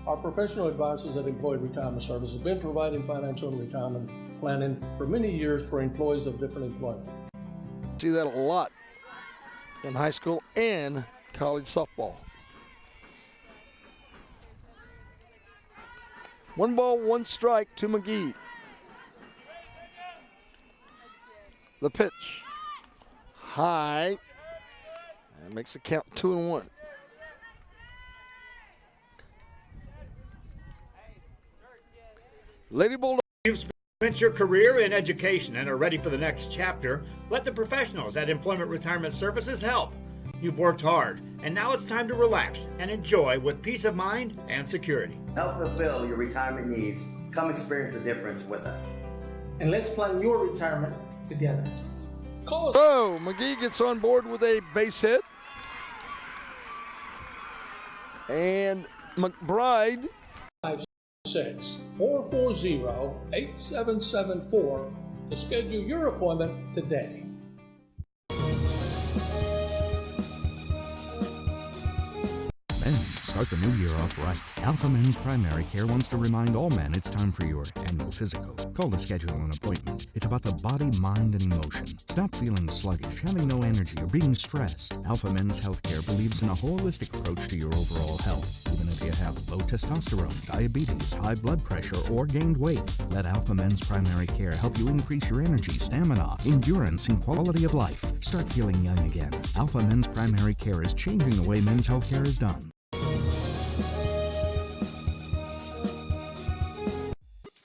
Our professional advisors at Employee Retirement Services have been providing financial and retirement planning for many years for employees of different employment. See that a lot in high school and college softball. 1 ball, 1 strike to McGee. The pitch. High. And makes it count 2-1. Lady Bulldogs. You've spent your career in education and are ready for the next chapter. Let the professionals at Employment Retirement Services help. You've worked hard, and now it's time to relax and enjoy with peace of mind and security. Help fulfill your retirement needs. Come experience the difference with us. And let's plan your retirement together. Call us. Oh, McGee gets on board with a base hit. And McBride. 440-8774 to schedule your appointment today. Men, start the new year off right. Alpha Men's Primary Care wants to remind all men it's time for your annual physical. Call to schedule an appointment. It's about the body, mind, and emotion. Stop feeling sluggish, having no energy, or being stressed. Alpha Men's Healthcare believes in a holistic approach to your overall health. Even if you have low testosterone, diabetes, high blood pressure, or gained weight, let Alpha Men's Primary Care help you increase your energy, stamina, endurance, and quality of life. Start feeling young again. Alpha Men's Primary Care is changing the way men's healthcare is done.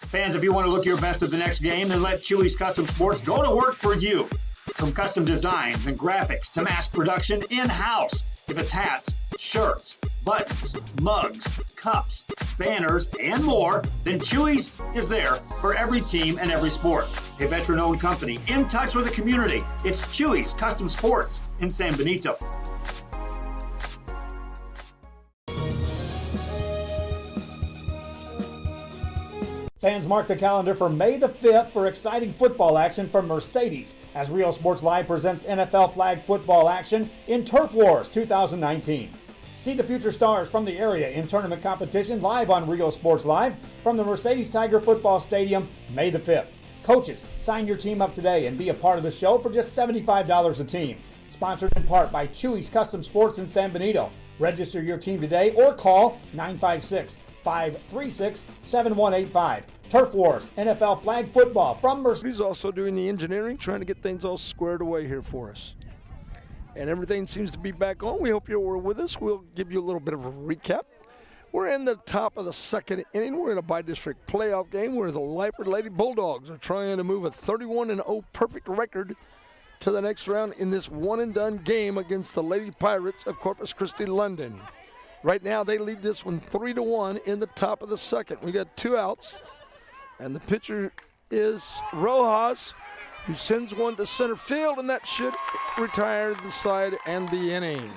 Fans, if you want to look your best at the next game, then let Chewy's Custom Sports go to work for you. From custom designs and graphics to mass production in-house. If it's hats, shirts, buttons, mugs, cups, banners, and more, then Chewy's is there for every team and every sport. A veteran-owned company in touch with the community. It's Chewy's Custom Sports in San Benito. Fans, mark the calendar for May the 5th for exciting football action from Mercedes as Real Sports Live presents NFL flag football action in Turf Wars 2019. See the future stars from the area in tournament competition live on Real Sports Live from the Mercedes Tiger Football Stadium May the 5th. Coaches, sign your team up today and be a part of the show for just $75 a team. Sponsored in part by Chewy's Custom Sports in San Benito. Register your team today or call 956-536-7185. Turf Wars, NFL flag football from Mercedes. He's also doing the engineering, trying to get things all squared away here for us. And everything seems to be back on. We hope you were with us. We'll give you a little bit of a recap. We're in the top of the second inning. We're in a by-district playoff game where the Lyford Lady Bulldogs are trying to move a 31-0 perfect record to the next round in this one-and-done game against the Lady Pirates of Corpus Christi, London. Right now, they lead this one 3-1 in the top of the second. We got 2 outs, and the pitcher is Rojas, who sends one to center field, and that should retire the side and the inning.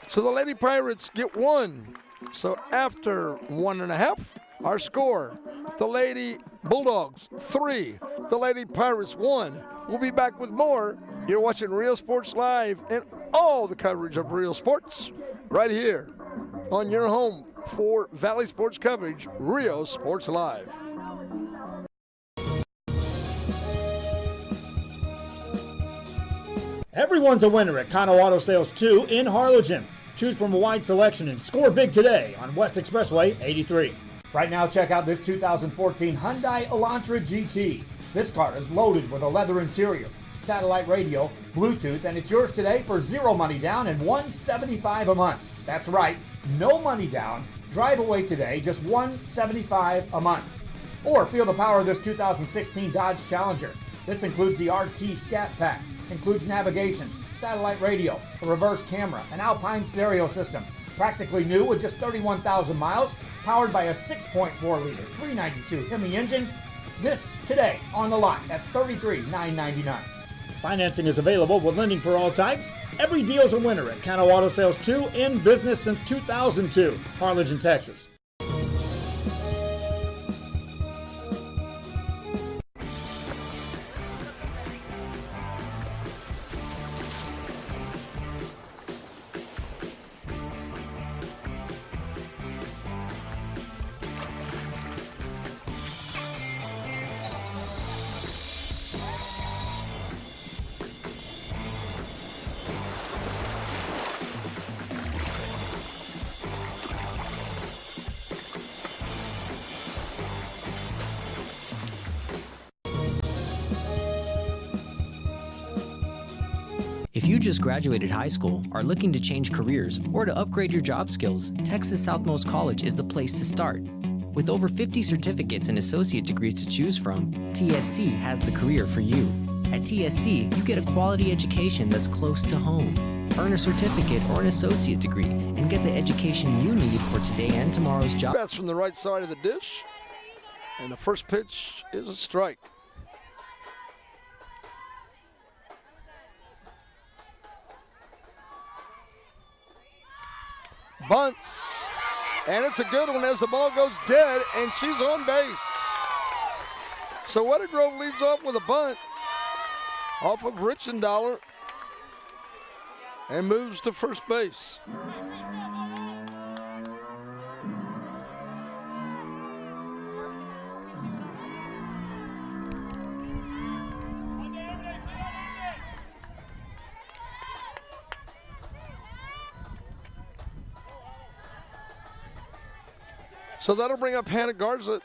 So the Lady Pirates get 1. So after 1.5, our score, the Lady Bulldogs 3, the Lady Pirates 1. We'll be back with more. You're watching Real Sports Live and all the coverage of Real Sports right here on your home for Valley Sports coverage, Real Sports Live. Everyone's a winner at Kano Auto Sales 2 in Harlingen. Choose from a wide selection and score big today on West Expressway 83. Right now, check out this 2014 Hyundai Elantra GT. This car is loaded with a leather interior, satellite radio, Bluetooth, and it's yours today for zero money down and $175 a month. That's right, no money down. Drive away today, just $175 a month. Or feel the power of this 2016 Dodge Challenger. This includes the RT Scat Pack, includes navigation, satellite radio, a reverse camera, an Alpine stereo system. Practically new with just 31,000 miles, powered by a 6.4-liter 392 Hemi engine. This today on the lot at $33,999. Financing is available with lending for all types. Every deal's a winner at Kano Auto Sales 2, in business since 2002, Harlingen, Texas. If you just graduated high school, are looking to change careers, or to upgrade your job skills, Texas Southmost College is the place to start. With over 50 certificates and associate degrees to choose from, TSC has the career for you. At TSC, you get a quality education that's close to home. Earn a certificate or an associate degree and get the education you need for today and tomorrow's job. That's from the right side of the dish. And the first pitch is a strike. Bunts. And it's a good one as the ball goes dead, and she's on base. So Weathergrove leads off with a bunt off of Richendaler and moves to first base. So that'll bring up Hannah Garza.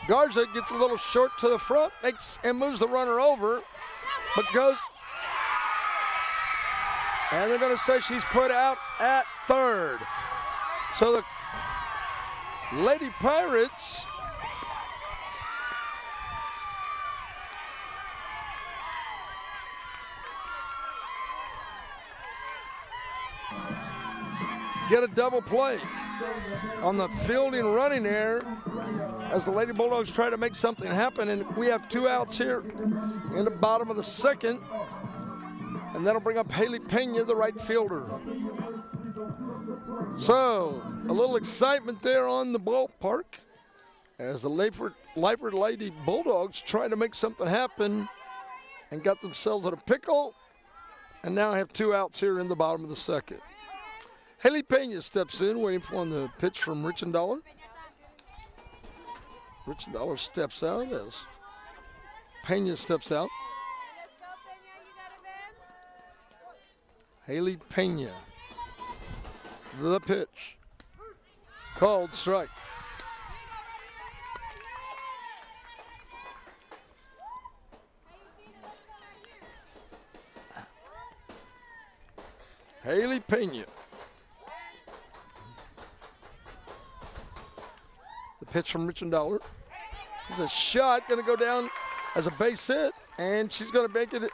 Garza gets a little short to the front, makes and moves the runner over, but goes. And they're going to say she's put out at third. So the Lady Pirates get a double play on the fielding running there as the Lady Bulldogs try to make something happen. And we have 2 outs here in the bottom of the second. And that'll bring up Haley Pena, the right fielder. So a little excitement there on the ballpark as the Lyford Lady Bulldogs try to make something happen and got themselves in a pickle. And now have 2 outs here in the bottom of the second. Haley Pena steps in, waiting for the pitch from Richendaler. Richendaler steps out as Pena steps out. Haley Pena, the pitch. Called strike. Haley Pena. The pitch from Richendaler. There's a shot going to go down as a base hit, and she's going to make it.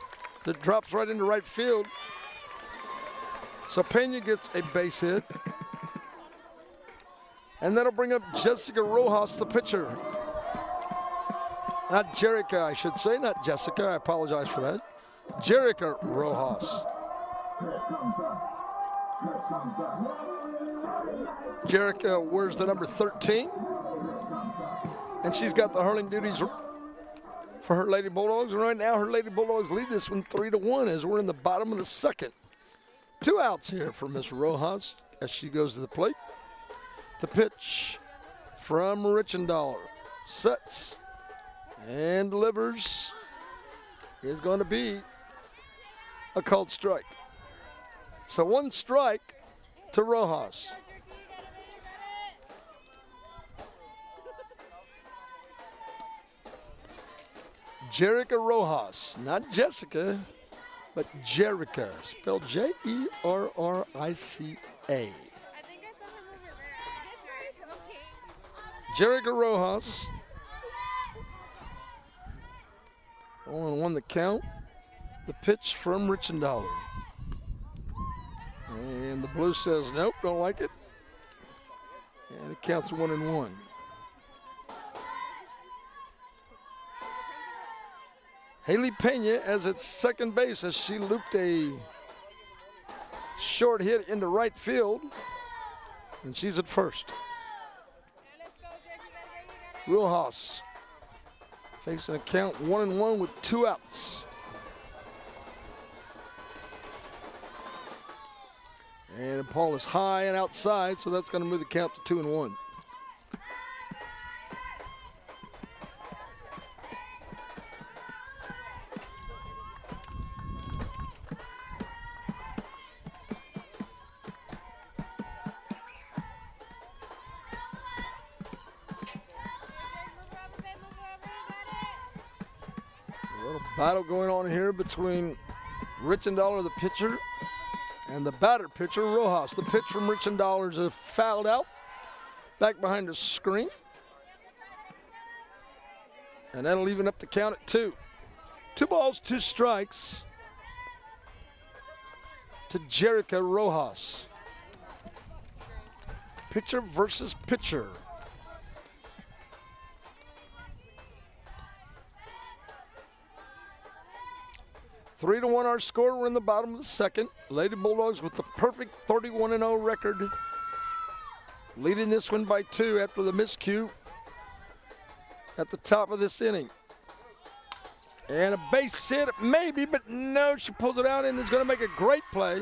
It drops right into right field. So Pena gets a base hit. And that'll bring up Jessica Rojas, the pitcher. Not Jerica, I should say, not Jessica. I apologize for that. Jerica Rojas. Jerica wears the number 13. And she's got the hurling duties for her Lady Bulldogs. And right now, her Lady Bulldogs lead this one 3-1 as we're in the bottom of the second. 2 outs here for Miss Rojas as she goes to the plate. The pitch from Richendaler. Sets and delivers is going to be a called strike. So 1 strike to Rojas. Jerica Rojas, not Jessica, but Jerica, spelled Jerrica. I think I saw him over there. Okay. Jerica Rojas. 1-1 the count. The pitch from Richendaler. And the blue says, nope, don't like it. And it counts 1-1. Haley Pena as at second base as she looped a short hit into right field. And she's at first. Rojas facing a count 1-1 with 2 outs. And the ball is high and outside, so that's going to move the count to 2-1. little battle going on here between Richendaler, the pitcher, and the batter pitcher, Rojas. The pitch from Richendaler is fouled out, back behind the screen. And that'll even up the count at 2. 2 balls, 2 strikes to Jerica Rojas. Pitcher versus pitcher. Three to 1 our score. We're in the bottom of the second. Lady Bulldogs with the perfect 31-0 record, leading this one by 2 after the miscue at the top of this inning. And a base hit, maybe, but no, she pulls it out and is going to make a great play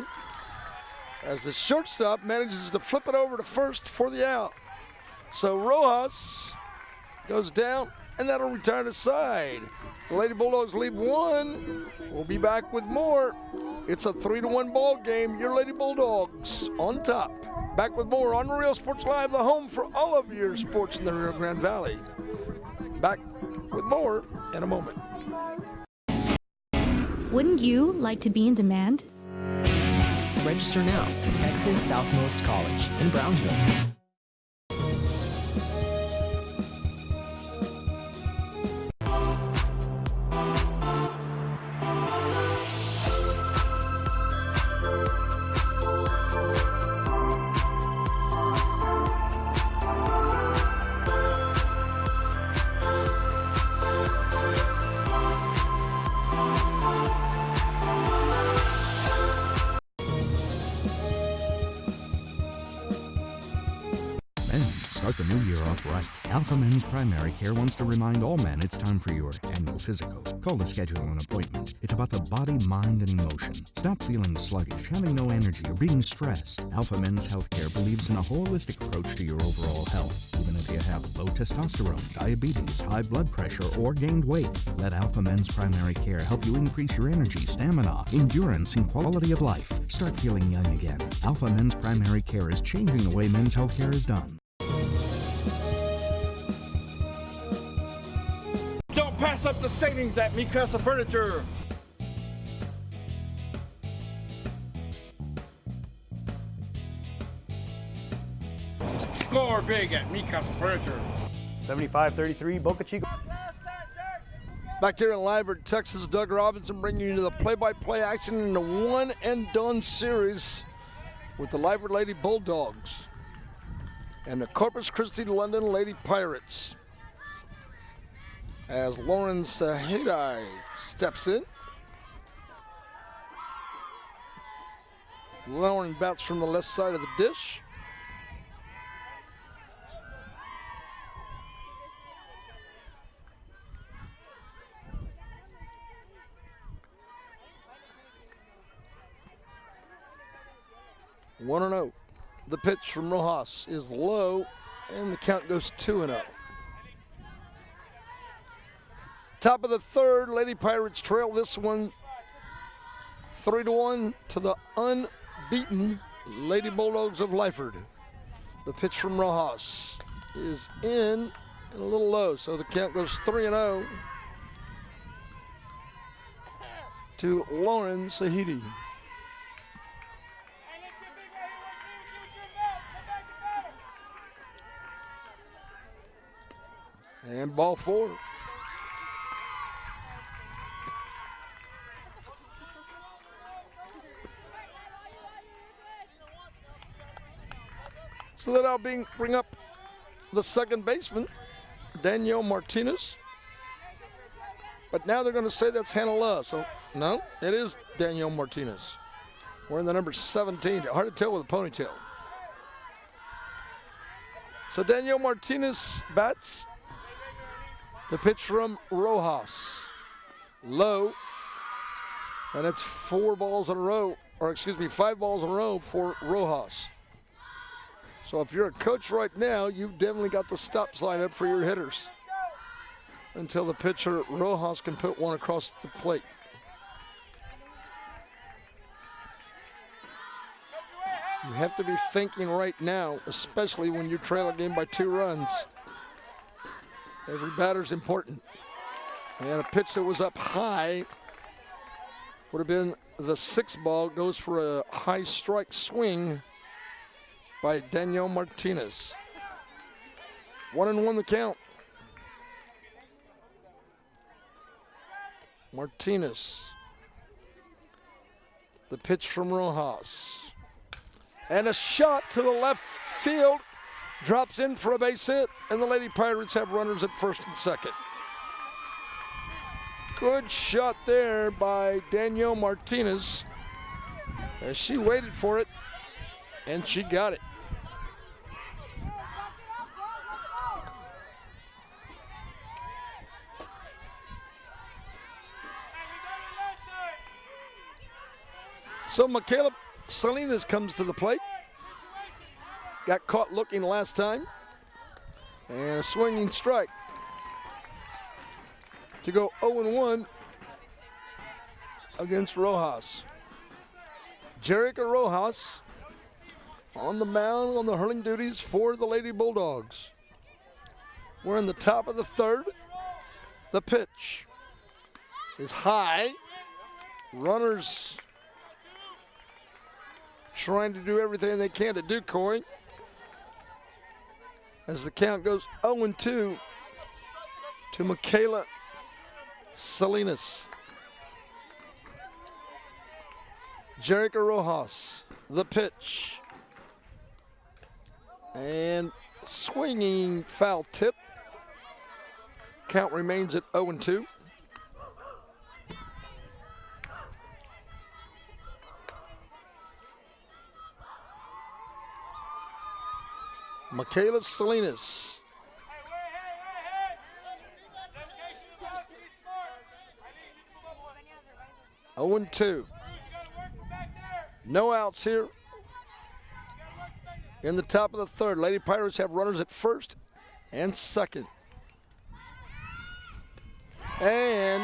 as the shortstop manages to flip it over to first for the out. So Rojas goes down, and that'll return to side. The Lady Bulldogs lead 1. We'll be back with more. It's a 3-1 ball game. Your Lady Bulldogs on top. Back with more on Real Sports Live, the home for all of your sports in the Rio Grande Valley. Back with more in a moment. Wouldn't you like to be in demand? Register now at Texas Southmost College in Brownsville. Start the new year off right. Alpha Men's Primary Care wants to remind all men it's time for your annual physical. Call to schedule an appointment. It's about the body, mind, and emotion. Stop feeling sluggish, having no energy, or being stressed. Alpha Men's Healthcare believes in a holistic approach to your overall health. Even if you have low testosterone, diabetes, high blood pressure, or gained weight, let Alpha Men's Primary Care help you increase your energy, stamina, endurance, and quality of life. Start feeling young again. Alpha Men's Primary Care is changing the way men's healthcare is done. Don't pass up the savings at Mikasa Furniture. Score big at Mikasa Furniture. 75-33 Boca Chica. Back here in Lyford, Texas, Doug Robinson bringing you to the play-by-play action in the one-and-done series with the Lyford Lady Bulldogs and the Corpus Christi London Lady Pirates. As Lauren Sahidai steps in. Lauren bats from the left side of the dish. One and 0. The pitch from Rojas is low, and the count goes 2-0. Top of the third, Lady Pirates trail this one 3-1 to the unbeaten Lady Bulldogs of Lyford. The pitch from Rojas is in and a little low, so the count goes 3-0 to Lauren Sahidi. And ball 4. So that I'll bring up the second baseman, Danielle Martinez. But now they're going to say that's Hannah Love. So, no, it is Danielle Martinez. Wearing the number 17. Hard to tell with a ponytail. So Danielle Martinez bats. The pitch from Rojas. Low. And it's 5 balls in a row for Rojas. So if you're a coach right now, you've definitely got the stop sign up for your hitters until the pitcher, Rojas, can put one across the plate. You have to be thinking right now, especially when you trail a game by 2 runs. Every batter's important. And a pitch that was up high would have been the 6th ball. Goes for a high strike swing by Danielle Martinez. 1-1 the count. Martinez. The pitch from Rojas. And a shot to the left field. Drops in for a base hit, and the Lady Pirates have runners at first and second. Good shot there by Danielle Martinez as she waited for it, and she got it. So Michaela Salinas comes to the plate. Got caught looking last time. And a swinging strike to go 0-1 against Rojas. Jerica Rojas on the mound on the hurling duties for the Lady Bulldogs. We're in the top of the 3rd. The pitch is high. Runners trying to do everything they can to decoy as the count goes 0-2 to Michaela Salinas. Jerica Rojas, the pitch. And swinging foul tip. Count remains at 0-2. Michaela Salinas. Oh and 2. No outs here. In the top of the 3rd, Lady Pirates have runners at first and second. And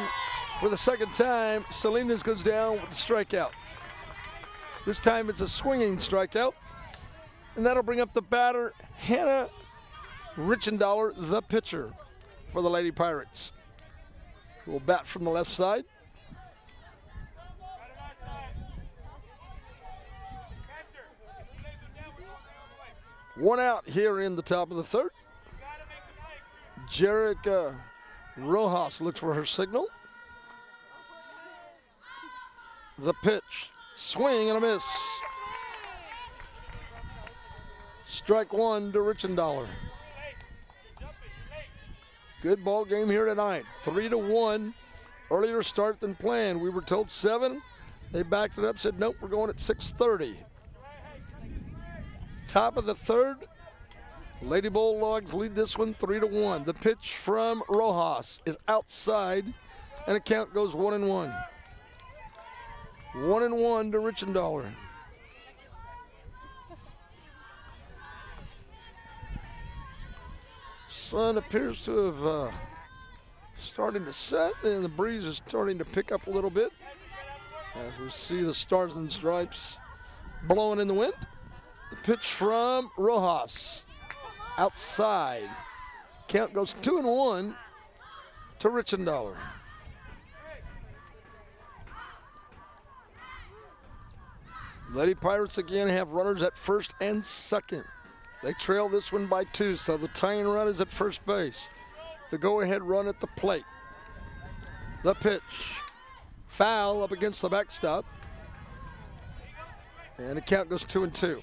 for the second time, Salinas goes down with the strikeout. This time it's a swinging strikeout. And that'll bring up the batter, Hannah Richendaler, the pitcher for the Lady Pirates, who will bat from the left side. One out here in the top of the 3rd. Jerica Rojas looks for her signal. The pitch, swing and a miss. Strike 1 to Richendaler. Good ball game here tonight. 3-1. Earlier start than planned. We were told 7. They backed it up, said nope, we're going at 6:30. Top of the 3rd. Lady Bulldogs lead this one 3-1. The pitch from Rojas is outside, and the count goes 1-1. 1-1 to Richendaler. Sun appears to have starting to set, and the breeze is starting to pick up a little bit as we see the stars and stripes blowing in the wind. The pitch from Rojas, outside. Count goes 2-1 to Richendaler. Lady Pirates again have runners at first and second. They trail this one by 2, so the tying run is at first base. The go-ahead run at the plate. The pitch. Foul up against the backstop. And the count goes 2-2.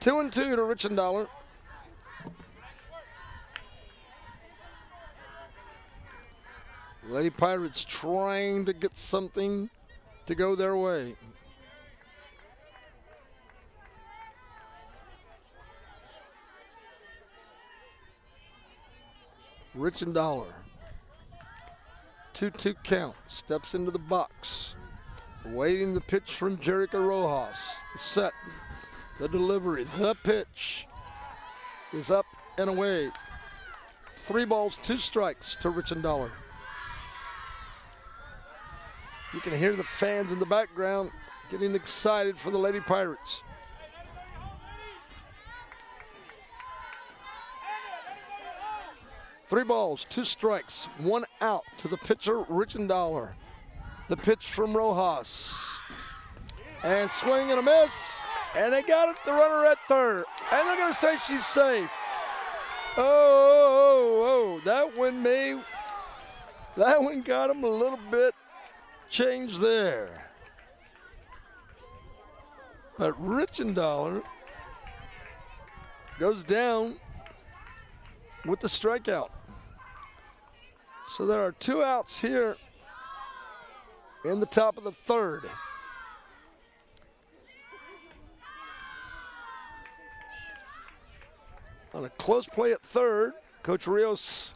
2-2 to Richendaler. Lady Pirates trying to get something to go their way. Richendaler, 2-2 count, steps into the box, waiting the pitch from Jerica Rojas. The set, the delivery, the pitch is up and away. 3 balls, 2 strikes to Richendaler. You can hear the fans in the background getting excited for the Lady Pirates. 3 balls, 2 strikes, 1 out to the pitcher, Richendollar. The pitch from Rojas. And swing and a miss. And they got it, the runner at third. And they're going to say she's safe. Oh, that one got him a little bit changed there. But Richendollar goes down with the strikeout. So there are 2 outs here in the top of the third. On a close play at third, Coach Rios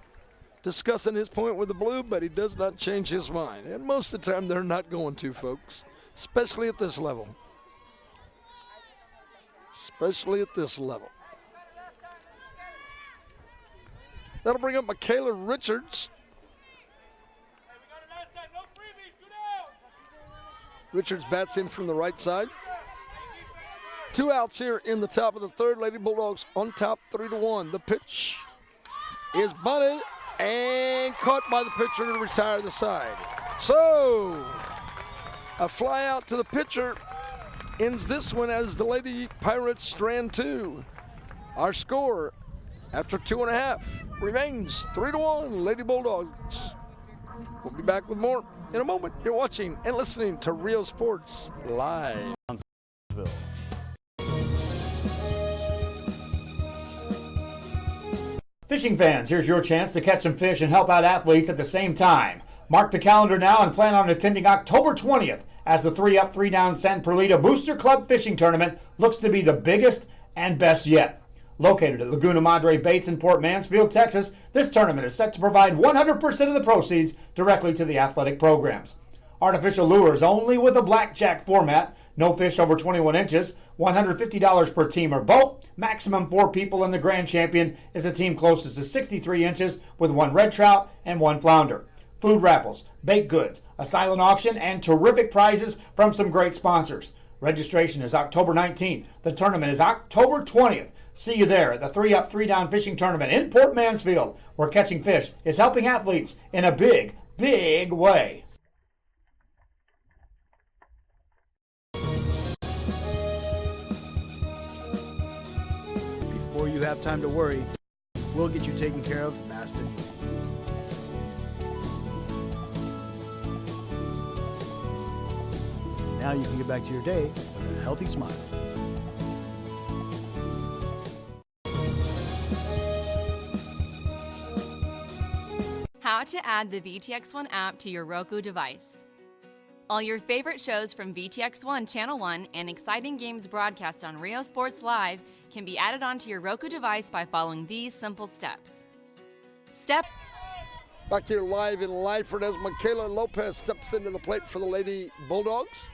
discussing his point with the blue, but he does not change his mind. And most of the time they're not going to, folks, especially at this level. Especially at this level. That'll bring up Michaela Richards. Richards bats in from the right side. 2 outs here in the top of the third. Lady Bulldogs on top, 3-1. The pitch is bunted and caught by the pitcher to retire the side. So a fly out to the pitcher ends this one as the Lady Pirates strand 2. Our score after 2.5 remains 3-1, Lady Bulldogs. We'll be back with more in a moment. You're watching and listening to Rio Sports Live. Fishing fans, here's your chance to catch some fish and help out athletes at the same time. Mark the calendar now and plan on attending October 20th as the 3-Up, 3-Down San Perlita Booster Club Fishing Tournament looks to be the biggest and best yet. Located at Laguna Madre Baits in Port Mansfield, Texas, this tournament is set to provide 100% of the proceeds directly to the athletic programs. Artificial lures only with a blackjack format, no fish over 21 inches, $150 per team or boat, maximum 4 people, and the grand champion is a team closest to 63 inches with 1 red trout and 1 flounder. Food raffles, baked goods, a silent auction, and terrific prizes from some great sponsors. Registration is October 19th. The tournament is October 20th. See you there at the 3-Up, 3-Down Fishing Tournament in Port Mansfield, where catching fish is helping athletes in a big, big way. Before you have time to worry, we'll get you taken care of fast and easy. Now you can get back to your day with a healthy smile. How to add the VTX1 app to your Roku device. All your favorite shows from VTX1 Channel 1 and exciting games broadcast on Rio Sports Live can be added onto your Roku device by following these simple steps. Back here live in Lyford as Michaela Lopez steps into the plate for the Lady Bulldogs.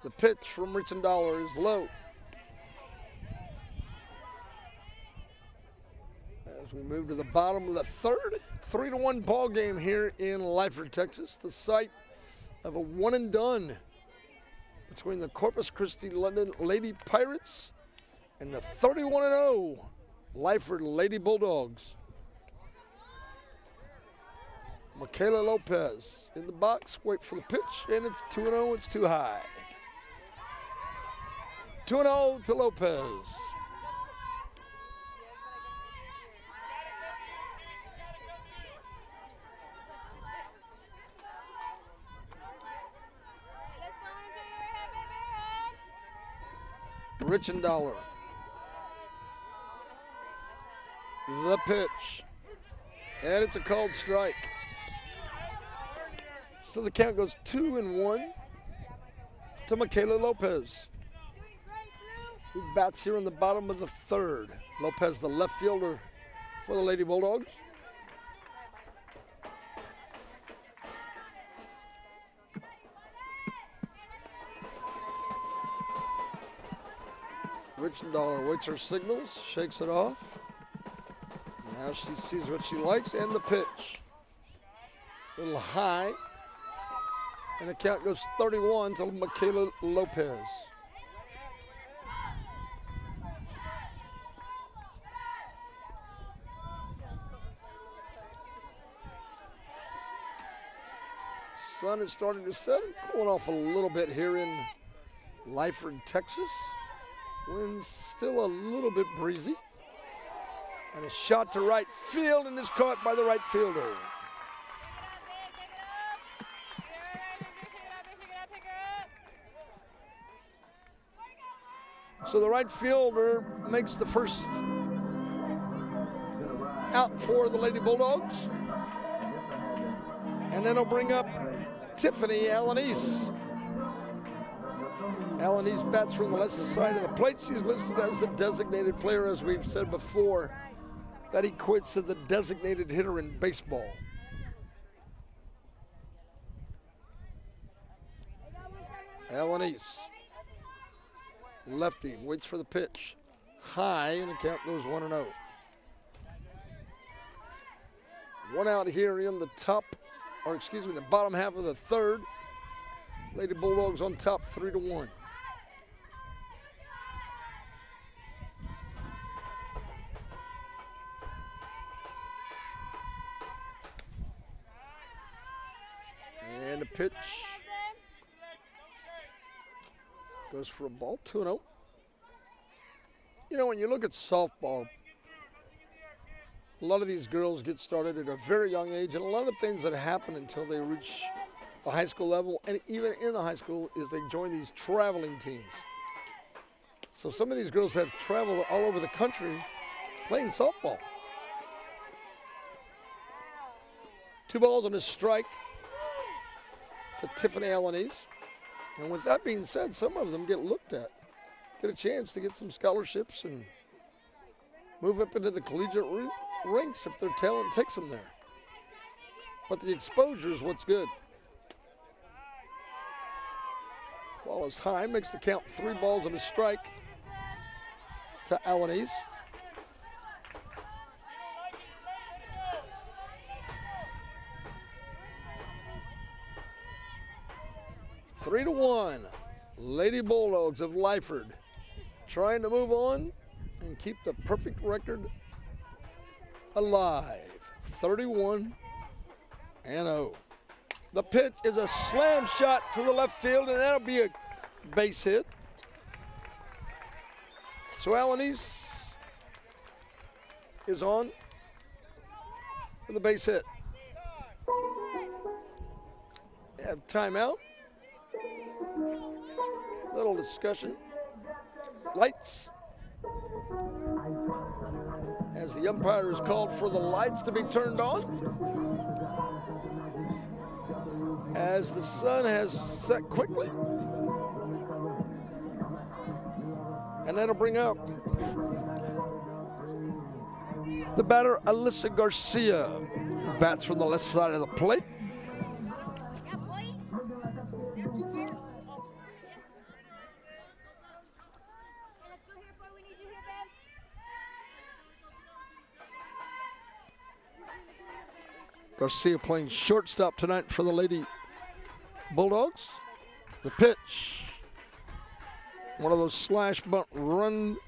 The pitch from Richendollar is low. As we move to the bottom of the third, 3-1 ball game here in Lyford, Texas, the site of a one and done between the Corpus Christi London Lady Pirates and the 31-0 Lyford Lady Bulldogs. Michaela Lopez in the box, wait for the pitch, and it's 2-0, it's too high. 2-0 to Lopez. Richendollar. The pitch. And it's a called strike. So the count goes 2-1 to Michaela Lopez, who bats here in the bottom of the third. Lopez, the left fielder for the Lady Bulldogs. Richendollar waits her signals, shakes it off. Now she sees what she likes, and the pitch. A little high. And the count goes 31 to Michaela Lopez. sun is starting to set and cooling off a little bit here in Lyford, Texas. Wind's still a little bit breezy. And a shot to right field, and is caught by the right fielder. So the right fielder makes the first out for the Lady Bulldogs. And then it'll bring up Tiffany Alanis. Alanis bats from the left side of the plate. She's listed as the designated player, as we've said before. That equates to the designated hitter in baseball. Alanis. Lefty waits for the pitch. High, and the count goes 1-0. One out here in the the bottom half of the third. Lady Bulldogs on top 3-1. And the pitch goes for a ball, 2-0. You know, when you look at softball, a lot of these girls get started at a very young age, and a lot of things that happen until they reach the high school level, and even in the high school, is they join these traveling teams. So some of these girls have traveled all over the country playing softball. 2 balls and a strike to Tiffany Alanis. And with that being said, some of them get looked at, get a chance to get some scholarships and move up into the collegiate ranks if their talent takes them there. But the exposure is what's good. Ball is high, makes the count 3 balls and a strike to Alanis. Three to 1, Lady Bulldogs of Lyford trying to move on and keep the perfect record alive. 31-0. The pitch is a slam shot to the left field, and that'll be a base hit. So Alanis is on with a base hit. They have timeout. Little discussion. Lights. As the umpire is called for the lights to be turned on. As the sun has set quickly. And that'll bring up the batter, Alyssa Garcia, who bats from the left side of the plate. Garcia playing shortstop tonight for the Lady Bulldogs. The pitch. One of those slash bunt run.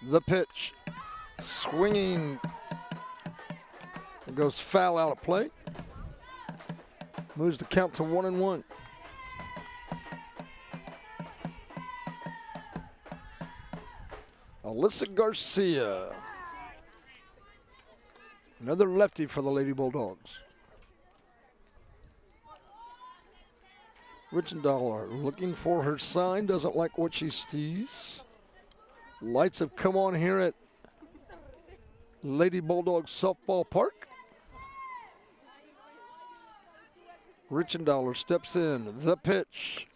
The pitch, swinging, it goes foul out of play. Moves the count to 1-1. Alyssa Garcia, another lefty for the Lady Bulldogs. Richendaler looking for her sign, doesn't like what she sees. Lights have come on here at Lady Bulldogs Softball Park. Richendaler steps in, the pitch,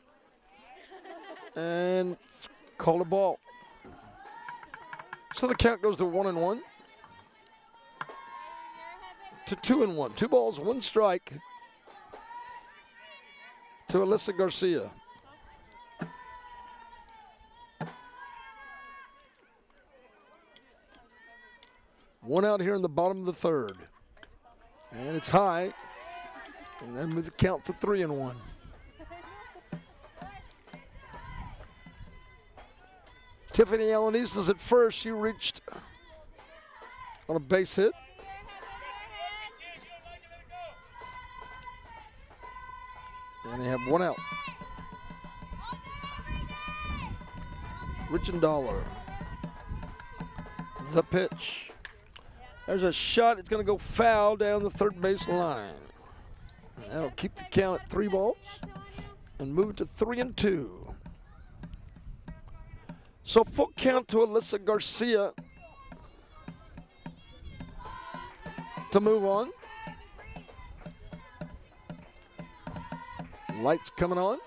and call a ball. So the count goes to 1-1, to 2-1. 2 balls, 1 strike to Alyssa Garcia. One out here in the bottom of the third. And it's high. And then move the count to 3-1. Tiffany Alanis is at first. She reached on a base hit. And they have one out. Richendaler. The pitch. There's a shot. It's going to go foul down the third base line. That'll keep the count at 3 balls and move it to 3-2. So full count to Alyssa Garcia to move on. Lights coming on.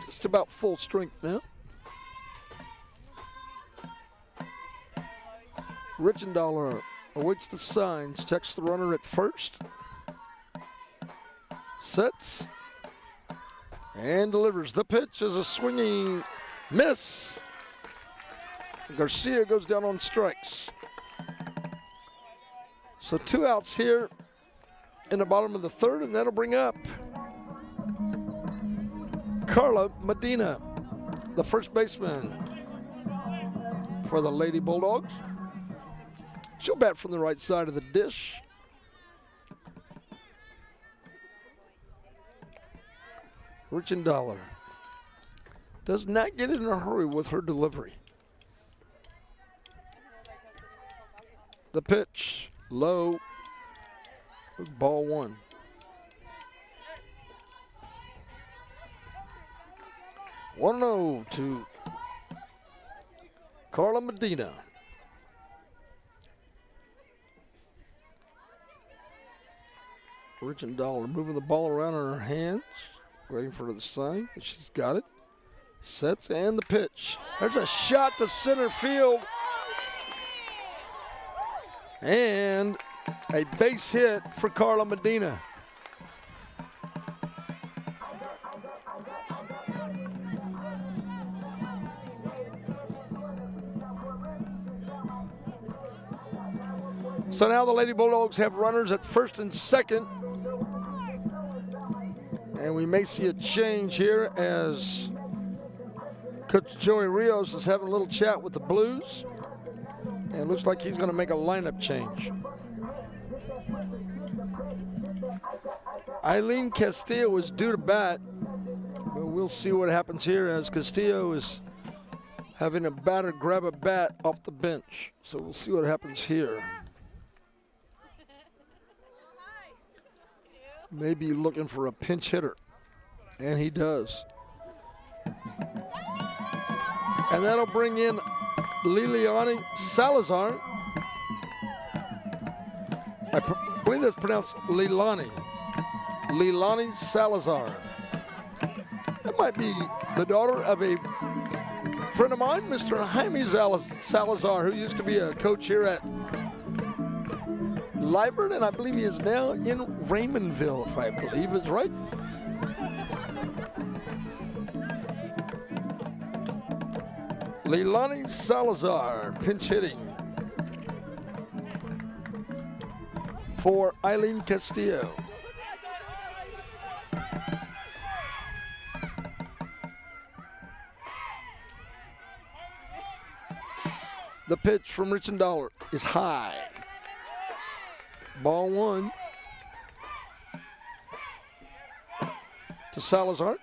Just about full strength now. Richendaler awaits the signs, checks the runner at first. Sets and delivers. The pitch is a swinging miss. Garcia goes down on strikes. So 2 outs here in the bottom of the third, and that'll bring up Carla Medina, the first baseman for the Lady Bulldogs. She'll bat from the right side of the dish. Richendaler does not get in a hurry with her delivery. The pitch, low, ball 1. One 1-0 to Carla Medina. Richendaler moving the ball around in her hands, waiting for the sign. She's got it. Sets and the pitch. There's a shot to center field. And a base hit for Carla Medina. So now the Lady Bulldogs have runners at first and second. And we may see a change here as Coach Joey Rios is having a little chat with the Blues. And it looks like he's going to make a lineup change. Eileen Castillo is due to bat. But we'll see what happens here as Castillo is having a batter grab a bat off the bench. So we'll see what happens here. Maybe looking for a pinch hitter. And he does. And that'll bring in Liliani Salazar. I believe that's pronounced Lilani. Lilani Salazar. That might be the daughter of a friend of mine, Mr. Jaime Salazar, who used to be a coach here at Lyford, and I believe he is now in Raymondville, if I believe is right. Leilani Salazar, pinch hitting for Eileen Castillo. The pitch from Richendaler is high. Ball 1 to Salazar.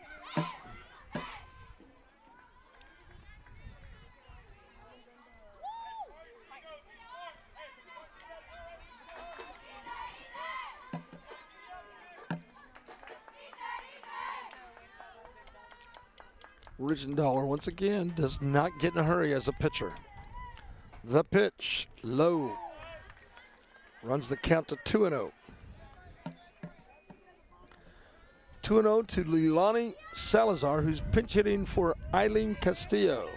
Richendaler once again does not get in a hurry as a pitcher. The pitch, low. Runs the count to 2-0. 2-0 to Leilani Salazar, who's pinch hitting for Eileen Castillo.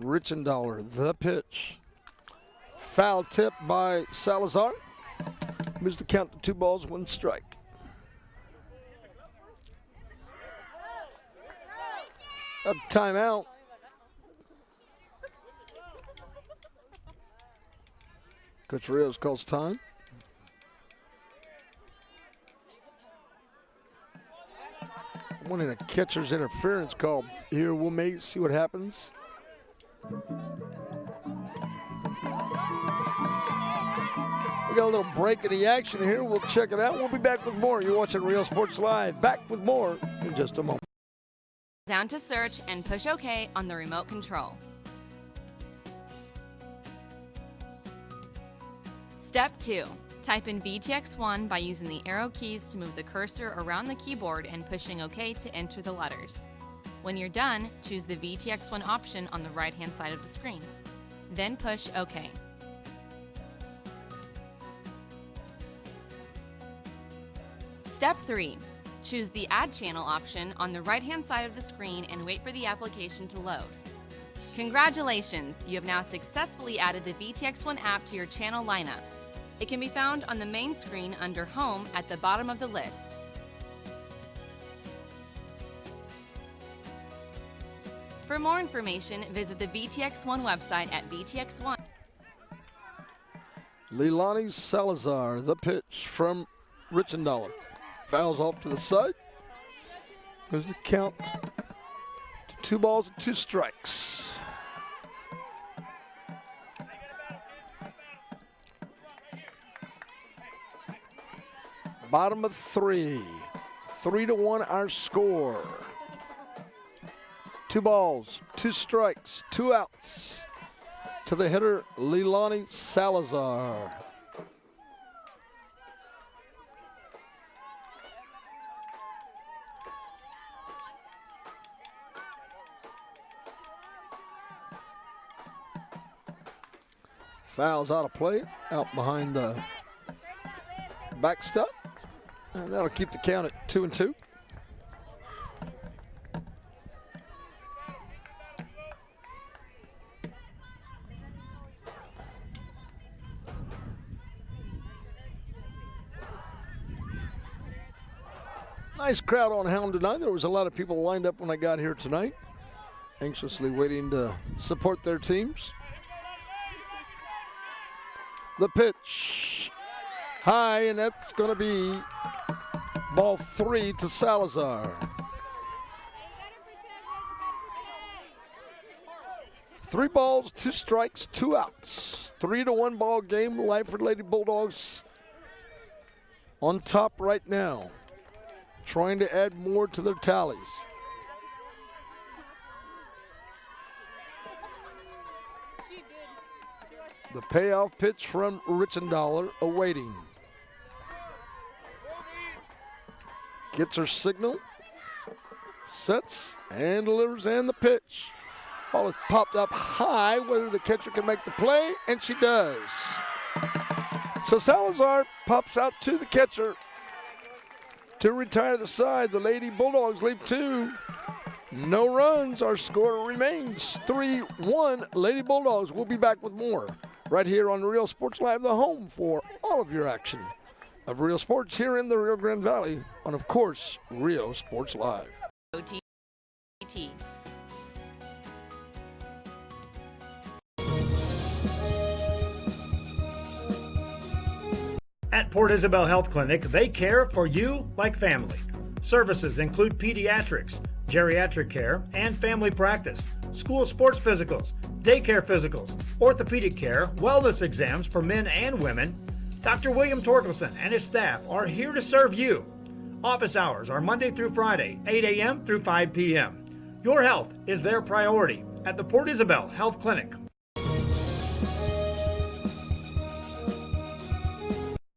Richendaler, the pitch. foul tip by Salazar. Moves the count to 2 balls, 1 strike. A timeout. Coach Rios calls time. Wanting a catcher's interference call here. We'll see what happens. We got a little break in the action here. We'll check it out. We'll be back with more. You're watching Real Sports Live. Back with more in just a moment. Down to search and push OK on the remote control. Step 2. Type in VTX1 by using the arrow keys to move the cursor around the keyboard and pushing OK to enter the letters. When you're done, choose the VTX1 option on the right-hand side of the screen. Then push OK. Step 3. Choose the Add Channel option on the right-hand side of the screen and wait for the application to load. Congratulations! You have now successfully added the VTX1 app to your channel lineup. It can be found on the main screen under Home at the bottom of the list. For more information, visit the VTX1 website at VTX1. Leilani Salazar, the pitch from Richendaler. Fouls off to the side. There's the count to 2 balls and 2 strikes. Bottom of 3. 3-1 our score. 2 balls, 2 strikes, 2 outs to the hitter, Leilani Salazar. Fouls out of play, out behind the backstop. And that'll keep the count at 2-2. Nice crowd on Helm tonight. There was a lot of people lined up when I got here tonight, anxiously waiting to support their teams. The pitch high, and that's going to be ball 3 to Salazar. 3 balls, 2 strikes, 2 outs. 3-1 ball game. Lyford Lady Bulldogs on top right now, trying to add more to their tallies. The payoff pitch from Richendaler awaiting. Gets her signal, sets and delivers, and the pitch. Ball is popped up high, whether the catcher can make the play, and she does. So Salazar pops out to the catcher to retire the side. The Lady Bulldogs leave 2. No runs. Our score remains 3-1 Lady Bulldogs. We'll be back with more right here on Real Sports Live, the home for all of your action of Real Sports here in the Rio Grande Valley on, of course, Real Sports Live. OTT. At Port Isabel Health Clinic, they care for you like family. Services include pediatrics, geriatric care, and family practice, school sports physicals, daycare physicals, orthopedic care, wellness exams for men and women. Dr. William Torkelson and his staff are here to serve you. Office hours are Monday through Friday, 8 a.m. through 5 p.m. Your health is their priority at the Port Isabel Health Clinic.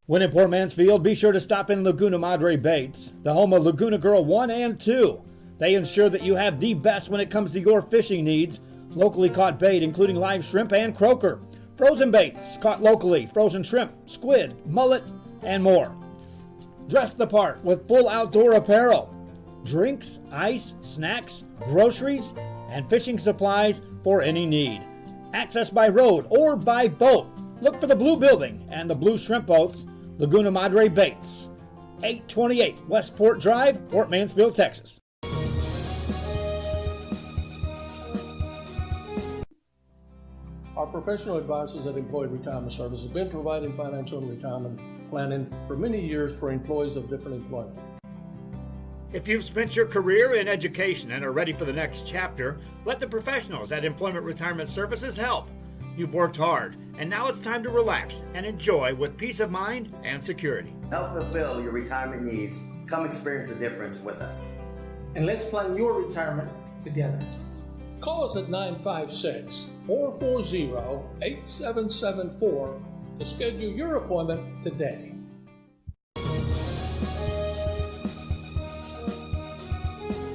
When in Port Mansfield, be sure to stop in Laguna Madre Baits, the home of Laguna Girl 1 and 2. They ensure that you have the best when it comes to your fishing needs. Locally caught bait, including live shrimp and croaker. Frozen baits, caught locally, frozen shrimp, squid, mullet, and more. Dress the part with full outdoor apparel. Drinks, ice, snacks, groceries, and fishing supplies for any need. Access by road or by boat. Look for the blue building and the blue shrimp boats, Laguna Madre Baits. 828 Westport Drive, Port Mansfield, Texas. Our professional advisors at Employee Retirement Service have been providing financial and retirement planning for many years for employees of different employment. If you've spent your career in education and are ready for the next chapter, let the professionals at Employment Retirement Services help. You've worked hard, and now it's time to relax and enjoy with peace of mind and security. Help fulfill your retirement needs. Come experience the difference with us. And let's plan your retirement together. Call us at 956-440-8774 to schedule your appointment today.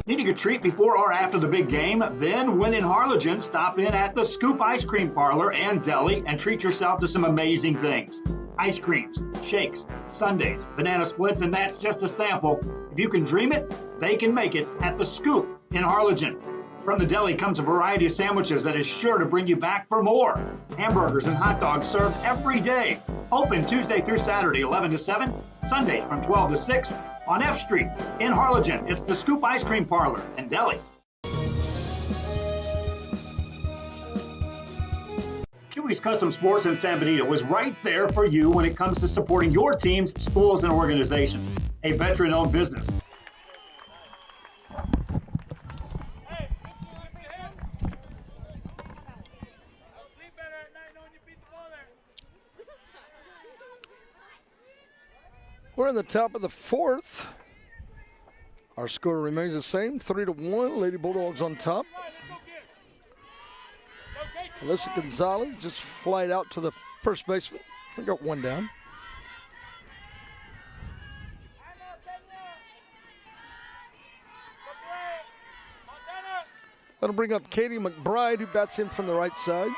Needing a treat before or after the big game? Then, when in Harlingen, stop in at the Scoop Ice Cream Parlor and Deli and treat yourself to some amazing things. Ice creams, shakes, sundaes, banana splits, and that's just a sample. If you can dream it, they can make it at the Scoop in Harlingen. From the deli comes a variety of sandwiches that is sure to bring you back for more. Hamburgers and hot dogs served every day. Open Tuesday through Saturday, 11 to 7, Sundays from 12 to 6. On F Street in Harlingen, it's the Scoop Ice Cream Parlor and Deli. Chewy's Custom Sports in San Benito is right there for you when it comes to supporting your teams, schools, and organizations. A veteran-owned business. We're in the top of the fourth. Our score remains the same, 3-1. Lady Bulldogs on top. Alyssa Gonzalez just flied out to the first baseman. We got one down. That'll bring up Katie McBride, who bats in from the right side.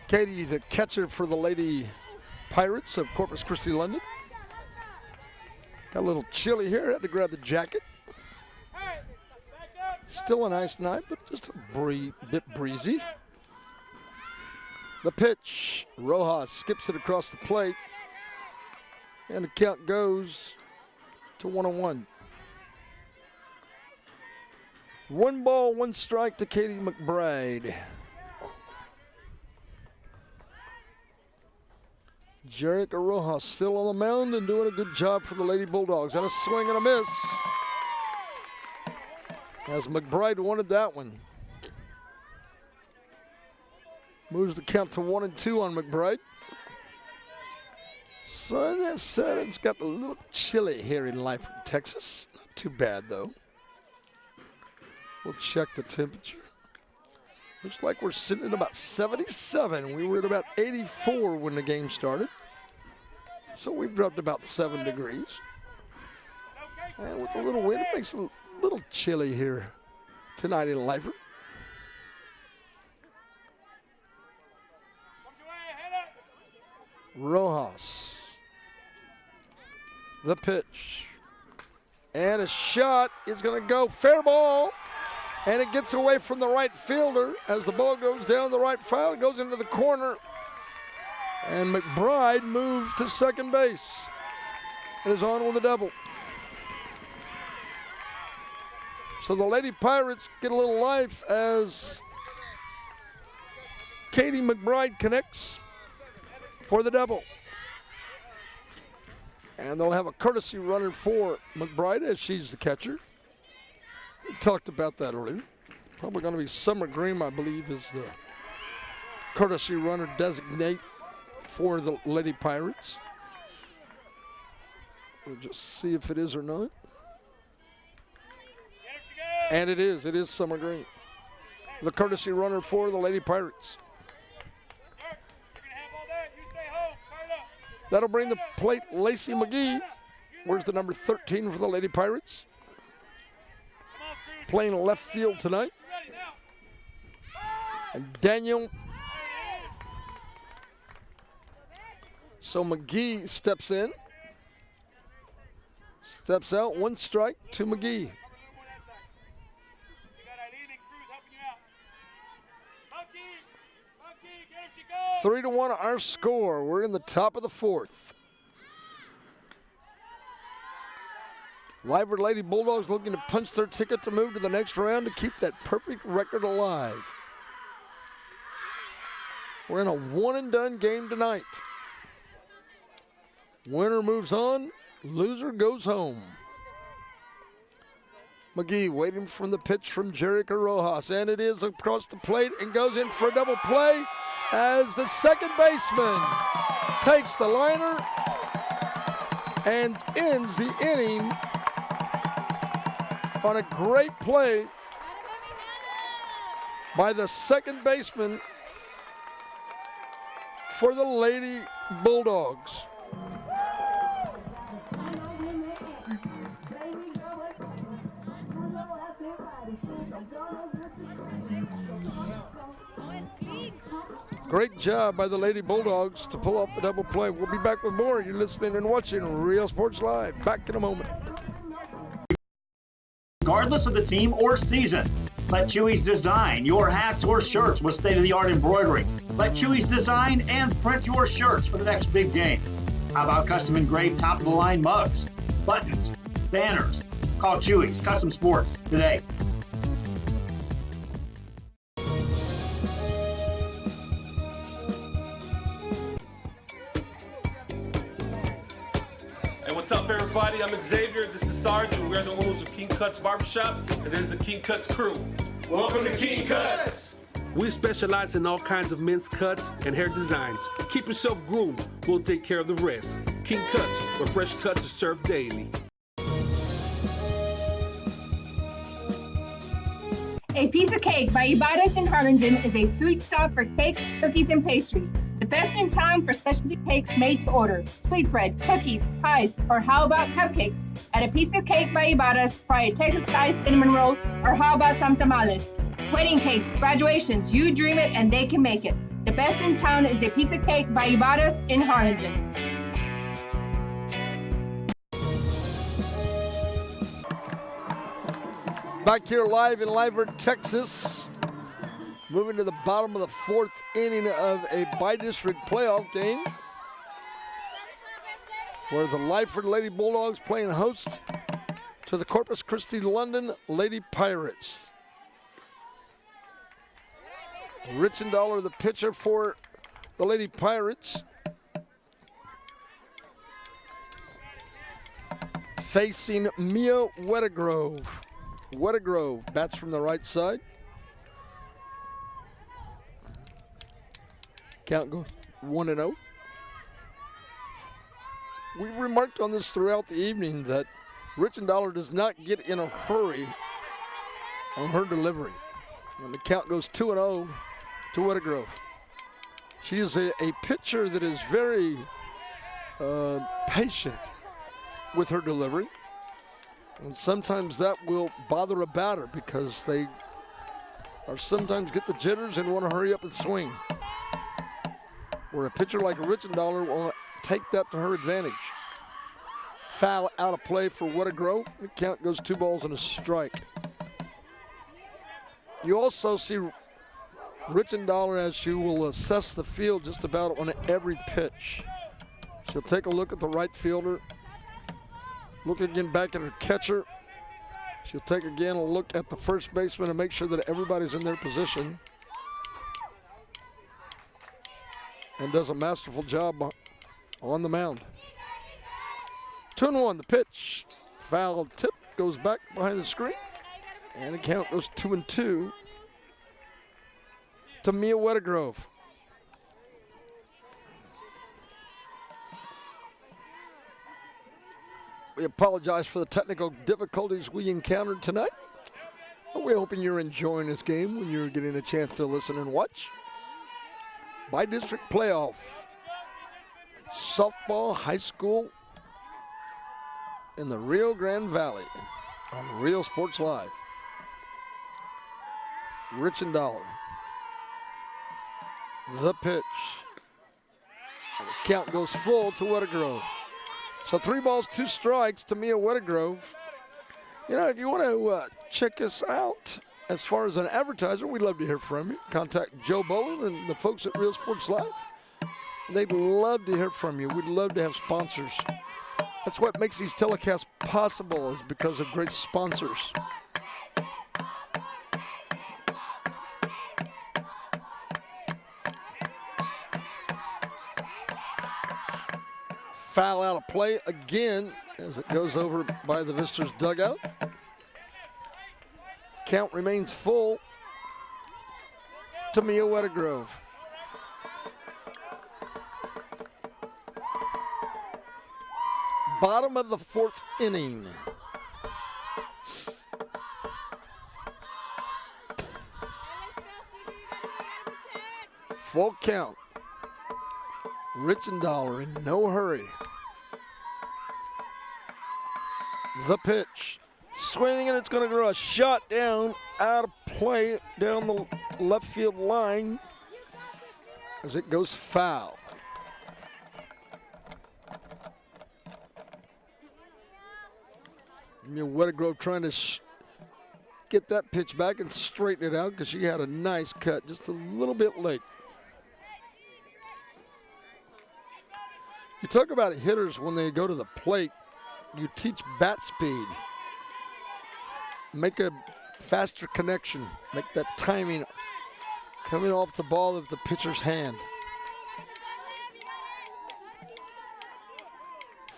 Katie, the catcher for the Lady Pirates of Corpus Christi, London. Got a little chilly here, had to grab the jacket. Still a nice night, but just a bit breezy. The pitch, Rojas skips it across the plate, and the count goes to 1-1. 1 ball, 1 strike to Katie McBride. Jerica Rojas still on the mound and doing a good job for the Lady Bulldogs. And a swing and a miss. As McBride wanted that one. Moves the count to 1-2 on McBride. Sun has set. It's got a little chilly here in Lyford, Texas. Not too bad, though. We'll check the temperature. Looks like we're sitting at about 77. We were at about 84 when the game started. So we've dropped about 7 degrees. And with a little wind, it makes it a little chilly here tonight in Lyford. Rojas. The pitch. And a shot is going to go fair ball. And it gets away from the right fielder as the ball goes down the right field. It goes into the corner. And McBride moves to second base. It is on with a double. So the Lady Pirates get a little life as Katie McBride connects for the double. And they'll have a courtesy runner for McBride as she's the catcher. We talked about that earlier. Probably going to be Summer Green, I believe, is the courtesy runner designate for the Lady Pirates. We'll just see if it is or not. And it is. It is Summer Green, the courtesy runner for the Lady Pirates. That'll bring the plate Lacey McGee. Where's the number 13 for the Lady Pirates? Playing left field tonight. And Daniel. So McGee steps in. Steps out, 1 strike to McGee. 3-1 our score. We're in the top of the fourth. Lyford Lady Bulldogs looking to punch their ticket to move to the next round to keep that perfect record alive. We're in a one-and-done game tonight. Winner moves on, loser goes home. McGee waiting for the pitch from Jerica Rojas, and it is across the plate and goes in for a double play as the second baseman takes the liner and ends the inning on a great play by the second baseman for the Lady Bulldogs. Great job by the Lady Bulldogs to pull off the double play. We'll be back with more. You're listening and watching Real Sports Live. Back in a moment. Regardless of the team or season, let Chewy's design your hats or shirts with state-of-the-art embroidery. Let Chewy's design and print your shirts for the next big game. How about custom engraved top-of-the-line mugs, buttons, banners? Call Chewy's Custom Sports today. What's up, everybody? I'm Xavier. This is Sarge, and we're the owners of King Cuts Barbershop, and this is the King Cuts crew. Welcome to King Cuts. We specialize in all kinds of men's cuts and hair designs. Keep yourself groomed. We'll take care of the rest. King Cuts, where fresh cuts are served daily. A Piece of Cake by Ibadas in Harlingen is a sweet stop for cakes, cookies, and pastries. The best in town for specialty cakes made to order. Sweetbread, cookies, pies, or how about cupcakes? At A Piece of Cake by Ibadas, try a Texas-style cinnamon roll, or how about some tamales? Wedding cakes, graduations, you dream it and they can make it. The best in town is A Piece of Cake by Ibadas in Harlingen. Back here live in Lyford, Texas. Moving to the bottom of the fourth inning of a bi-district playoff game where the Lyford Lady Bulldogs playing host to the Corpus Christi London Lady Pirates. Richendaler, the pitcher for the Lady Pirates, facing Mia Weddegrove. Weddegrove bats from the right side. Count goes 1-0. We've remarked on this throughout the evening that Richendaler does not get in a hurry on her delivery. And the count goes 2-0 to Weddegrove. She is a pitcher that is very patient with her delivery. And sometimes that will bother a batter because they are sometimes get the jitters and want to hurry up and swing. Where a pitcher like Richendaler will take that to her advantage. Foul out of play for Weddegrove. The count goes 2 balls and a strike. You also see Richendaler as she will assess the field just about on every pitch. She'll take a look at the right fielder, look again back at her catcher. She'll take again a look at the first baseman and make sure that everybody's in their position. And does a masterful job on the mound. 2-1, the pitch. Foul tip goes back behind the screen. And the count goes 2-2 to Mia Weddegrove. We apologize for the technical difficulties we encountered tonight. But we're hoping you're enjoying this game when you're getting a chance to listen and watch. Bi-district playoff. Softball high school in the Rio Grande Valley on Real Sports Live. Richendaler. The pitch. And the count goes full to Weddegrove. So 3 balls, 2 strikes to Mia Weddegrove. You know, if you want to check us out as far as an advertiser, we'd love to hear from you. Contact Joe Bowen and the folks at Real Sports Live. they'd love to hear from you. We'd love to have sponsors. That's what makes these telecasts possible, is because of great sponsors. Foul out of play again as it goes over by the visitors' dugout. Count remains full to Mia Wettergrove. Bottom of the 4th inning. Full count. Richendaler in no hurry. The pitch. Swinging, and it's going to go a shot down, out of play, down the left field line as it goes foul. Wettergrove trying to get that pitch back and straighten it out because she had a nice cut, just a little bit late. You talk about hitters when they go to the plate, you teach bat speed. Make a faster connection, make that timing coming off the ball of the pitcher's hand.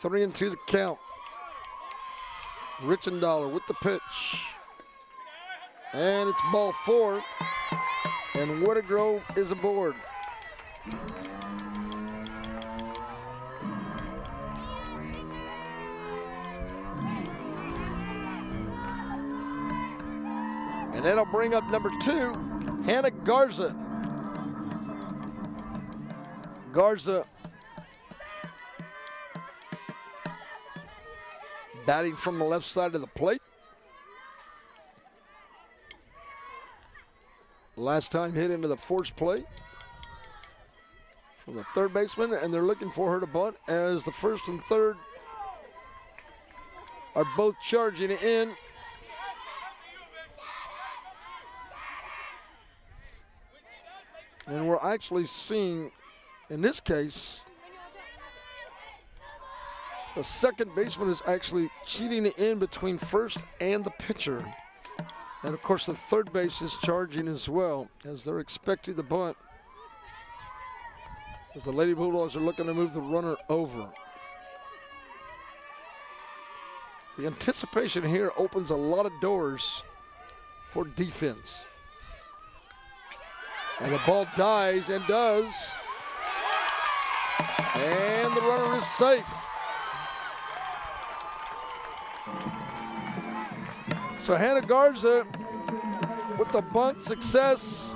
3-2 the count. Richendaler with the pitch. And it's ball 4. And Wettergrove is aboard. And that'll bring up number 2, Hannah Garza. Garza batting from the left side of the plate. Last time hit into the force plate from the third baseman, and they're looking for her to bunt as the first and third are both charging in. And we're actually seeing, in this case, the second baseman is actually cheating in between first and the pitcher. And of course the third base is charging as well, as they're expecting the bunt, as the Lady Bulldogs are looking to move the runner over. The anticipation here opens a lot of doors for defense. And the ball dies and does. And the runner is safe. So Hannah Garza with the bunt success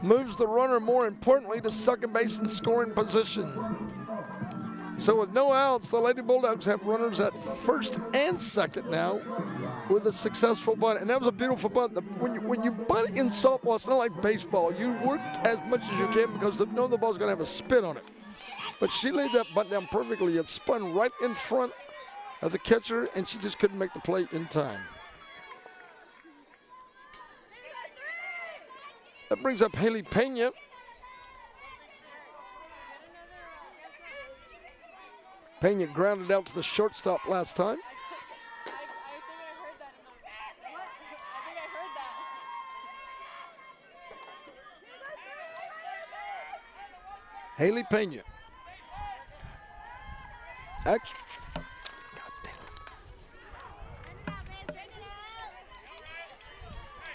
moves the runner, more importantly, to second base in scoring position. So with no outs, the Lady Bulldogs have runners at first and second now with a successful bunt. And that was a beautiful bunt. When you bunt in softball, it's not like baseball. You work as much as you can because you know the ball's going to have a spin on it. But she laid that bunt down perfectly. It spun right in front of the catcher, and she just couldn't make the play in time. That brings up Haley Pena. Pena grounded out to the shortstop last time. Haley Pena.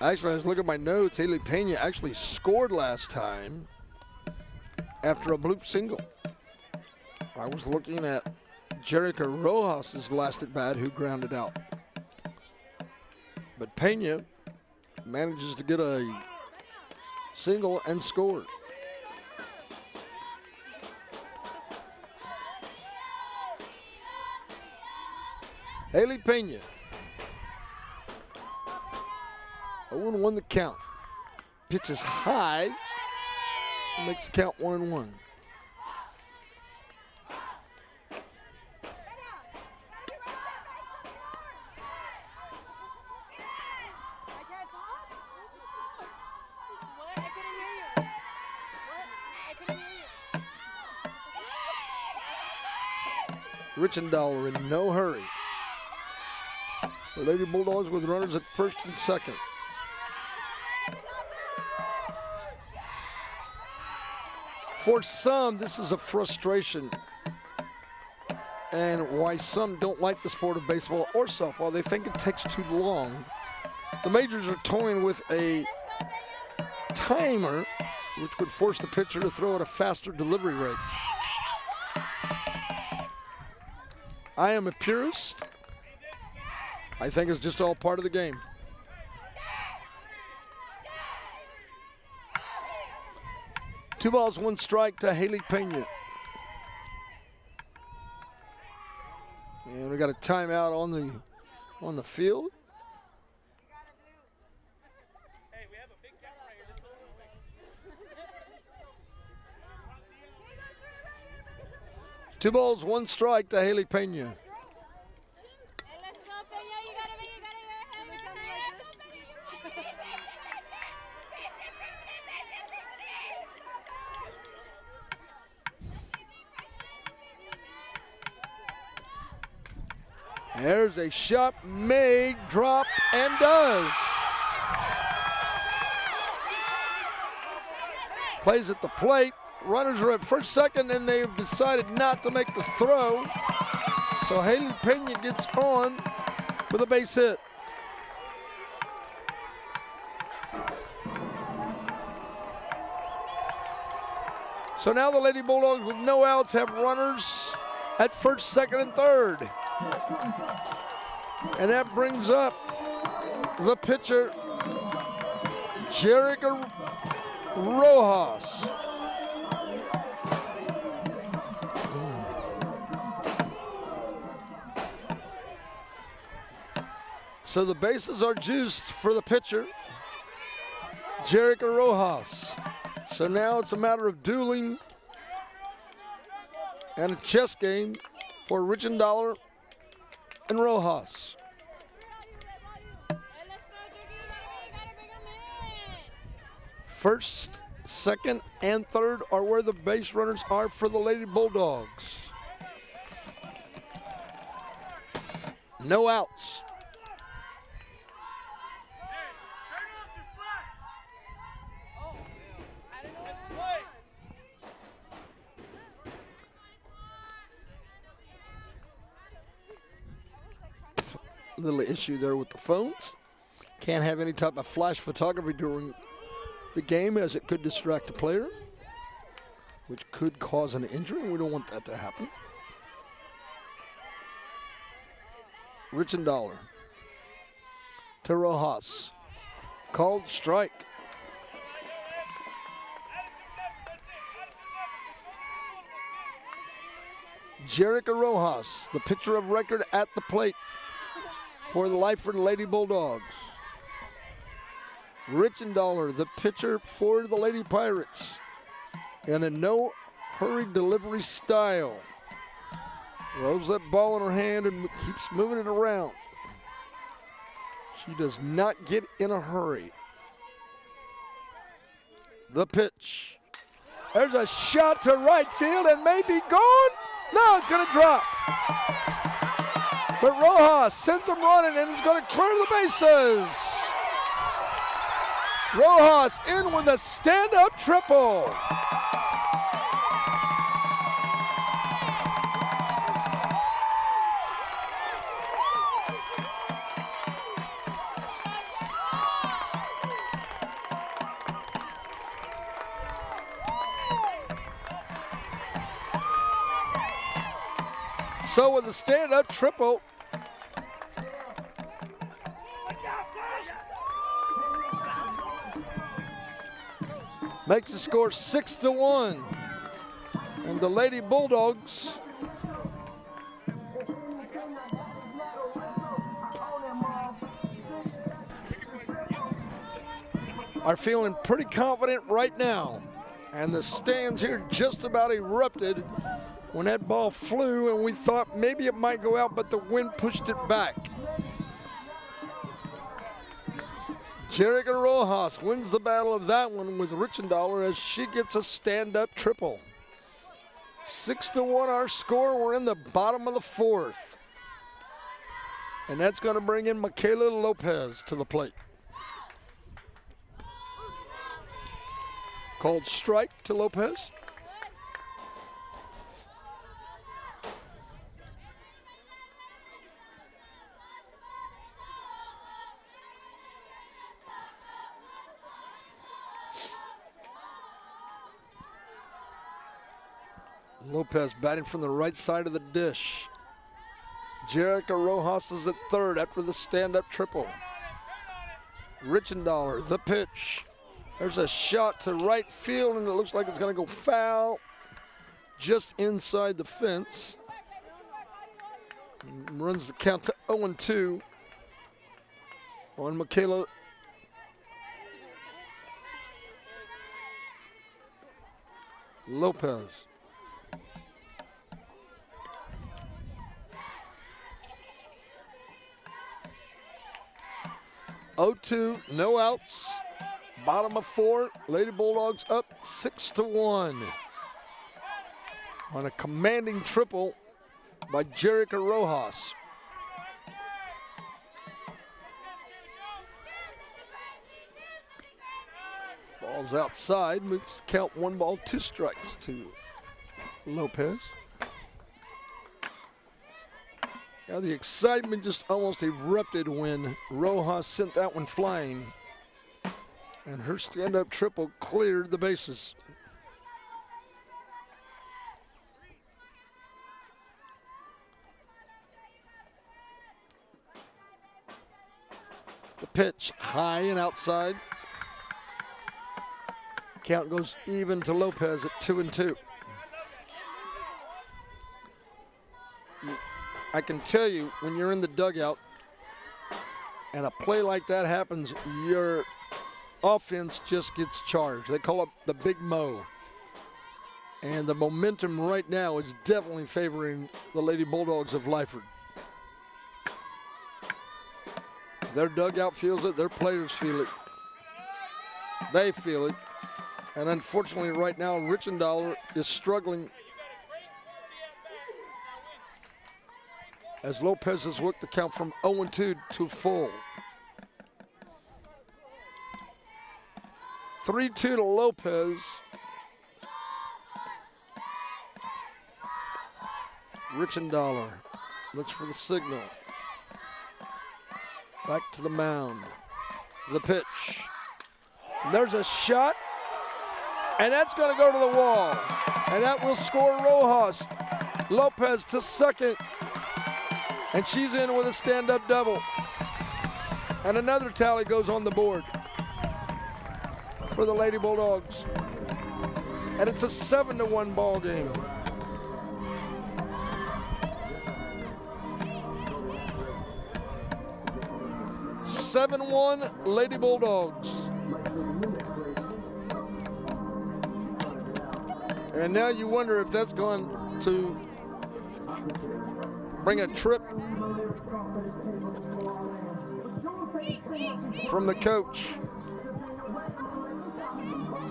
Actually, I was looking at my notes. Haley Pena actually scored last time after a bloop single. I was looking at Jerica Rojas' last at bat, who grounded out. But Pena manages to get a single and score. Haley Pena. 0-1 the count. Pitches high. Makes the count 1-1. Richendaler in no hurry. The Lady Bulldogs with runners at first and second. For some, this is a frustration, and why some don't like the sport of baseball or softball. They think it takes too long. The majors are toying with a timer, which would force the pitcher to throw at a faster delivery rate. I am a purist. I think it's just all part of the game. Two balls, one strike to Haley Pena. And we got a timeout on the field. Two balls, one strike to Haley Pena. There's a shot made, drop, and does. Plays at the plate. Runners are at first, second, and they've decided not to make the throw. So Haley Pena gets on with a base hit. So now the Lady Bulldogs with no outs have runners at first, second, and third. And that brings up the pitcher, Jerica Rojas. So the bases are juiced for the pitcher, Jerica Rojas. So now it's a matter of dueling and a chess game for Richendaler and Rojas. First, second, and third are where the base runners are for the Lady Bulldogs. No outs. Little issue there with the phones. Can't have any type of flash photography during the game, as it could distract the player, which could cause an injury. We don't want that to happen. Richendaler to Rojas. Called strike. Jerica Rojas, the pitcher of record at the plate for the Lyford Lady Bulldogs. Richendaler, the pitcher for the Lady Pirates, in a no-hurry delivery style. Rolls that ball in her hand and keeps moving it around. She does not get in a hurry. The pitch. There's a shot to right field and may be gone. No, it's going to drop. But Rojas sends him running and is going to clear the bases. Rojas in with a stand-up triple. So with a stand-up triple, makes the score 6-1. And the Lady Bulldogs are feeling pretty confident right now. And the stands here just about erupted when that ball flew, and we thought maybe it might go out, but the wind pushed it back. Jerica Rojas wins the battle of that one with Richendaler as she gets a stand-up triple. 6-1 our score. We're in the bottom of the fourth. And that's going to bring in Michaela Lopez to the plate. Called strike to Lopez. Lopez batting from the right side of the dish. Jerica Rojas is at third after the stand-up triple. Richendaler, the pitch. There's a shot to right field, and it looks like it's going to go foul just inside the fence. Runs the count to 0-2 on Michaela Lopez. No outs. Bottom of four. Lady Bulldogs up 6-1 on a commanding triple by Jerica Rojas. Ball's outside. Moves count 1 ball, 2 strikes to Lopez. Now the excitement just almost erupted when Rojas sent that one flying, and her stand-up triple cleared the bases. The pitch high and outside. Count goes even to Lopez at 2-2. I can tell you, when you're in the dugout and a play like that happens, your offense just gets charged. They call it the Big Mo. And the momentum right now is definitely favoring the Lady Bulldogs of Lyford. Their dugout feels it, their players feel it. They feel it. And unfortunately right now, Richendaler is struggling as Lopez has worked the count from 0-2 to full. 3-2 to Lopez. Richendaler looks for the signal. Back to the mound. The pitch. And there's a shot. And that's going to go to the wall. And that will score Rojas. Lopez to second. And she's in with a stand-up double. And another tally goes on the board for the Lady Bulldogs. And it's a 7-1 ball game. (7-1) Lady Bulldogs. And now you wonder if that's going to bring a trip from the coach,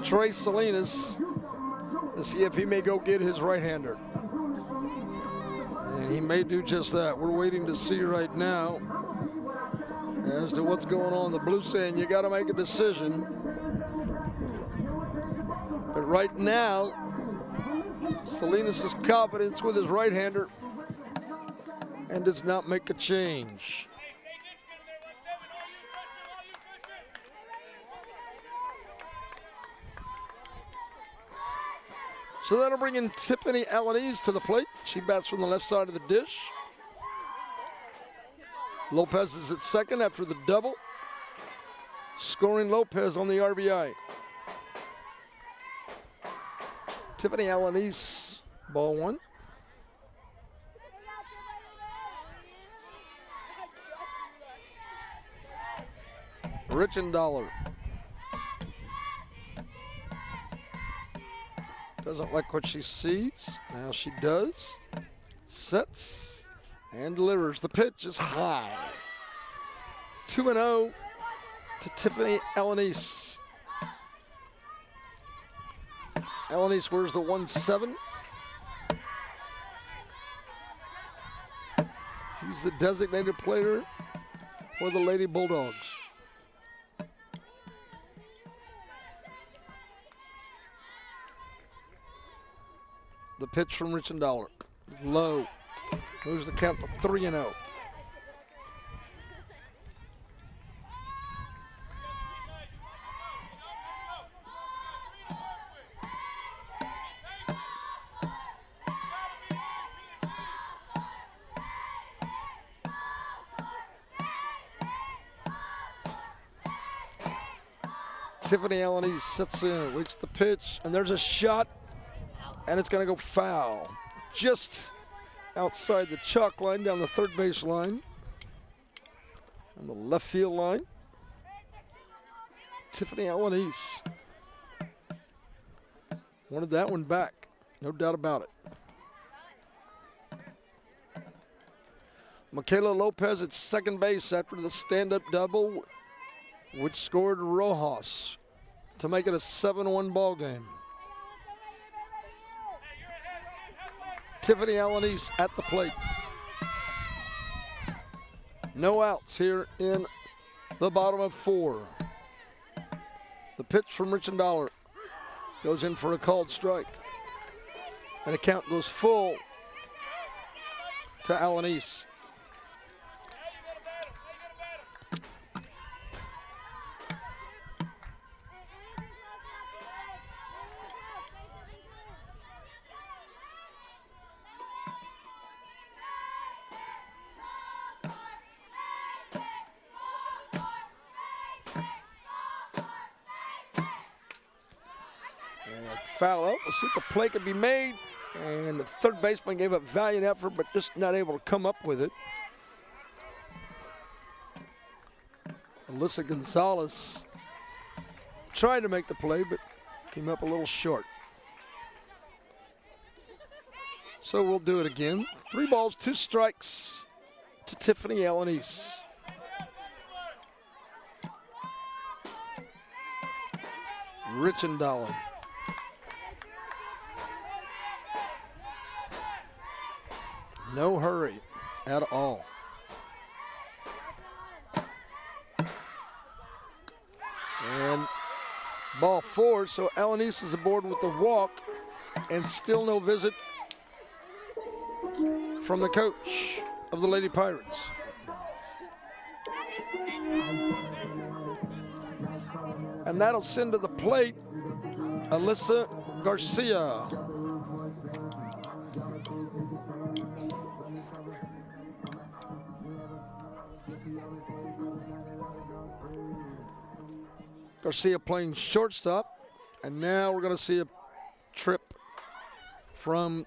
Trey Salinas, to see if he may go get his right-hander. And he may do just that. We're waiting to see right now as to what's going on. The Blues saying you got to make a decision. But right now, Salinas' confidence with his right-hander and does not make a change. So that'll bring in Tiffany Alanis to the plate. She bats from the left side of the dish. Lopez is at second after the double, scoring Lopez on the RBI. Tiffany Alanis, ball one. Richendaler doesn't like what she sees. Now she does. Sets and delivers. The pitch is high. 2-0 to Tiffany Alanis. Alanis wears the 1-7. He's the designated player for the Lady Bulldogs. The pitch from Richendaler. Low. Moves the count to 3-0. Tiffany Alanese sits in, waits the pitch, and there's a shot, and it's going to go foul. Just outside the chalk line, down the third base line, on the left field line. Tiffany Alanese wanted that one back, no doubt about it. Michaela Lopez at second base after the stand-up double, which scored Rojas to make it a 7-1 ball game. Tiffany Alanese at the plate. No outs here in the bottom of 4. The pitch from Richendaler goes in for a called strike. And the count goes full to Alanese. Foul out. We'll see if the play can be made. And the third baseman gave up valiant effort, but just not able to come up with it. Alyssa Gonzalez tried to make the play, but came up a little short. So we'll do it again. 3 balls, 2 strikes to Tiffany Alanese. Richendaler. No hurry at all. And ball 4, so Alanese is aboard with the walk, and still no visit from the coach of the Lady Pirates. And that'll send to the plate Alyssa Garcia. Garcia playing shortstop, and now we're going to see a trip from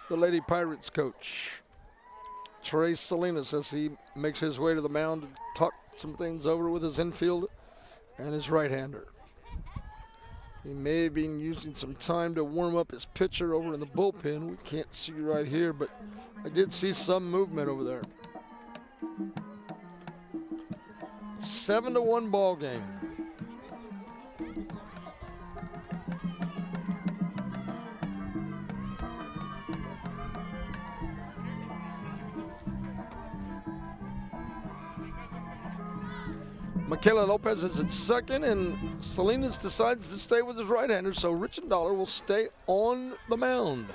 the Lady Pirates coach, Trey Salinas, as he makes his way to the mound to talk some things over with his infield and his right-hander. He may have been using some time to warm up his pitcher over in the bullpen. We can't see right here, but I did see some movement over there. 7-1 ball game. Michaela Lopez is at second, and Salinas decides to stay with his right-hander, so Richendaler will stay on the mound.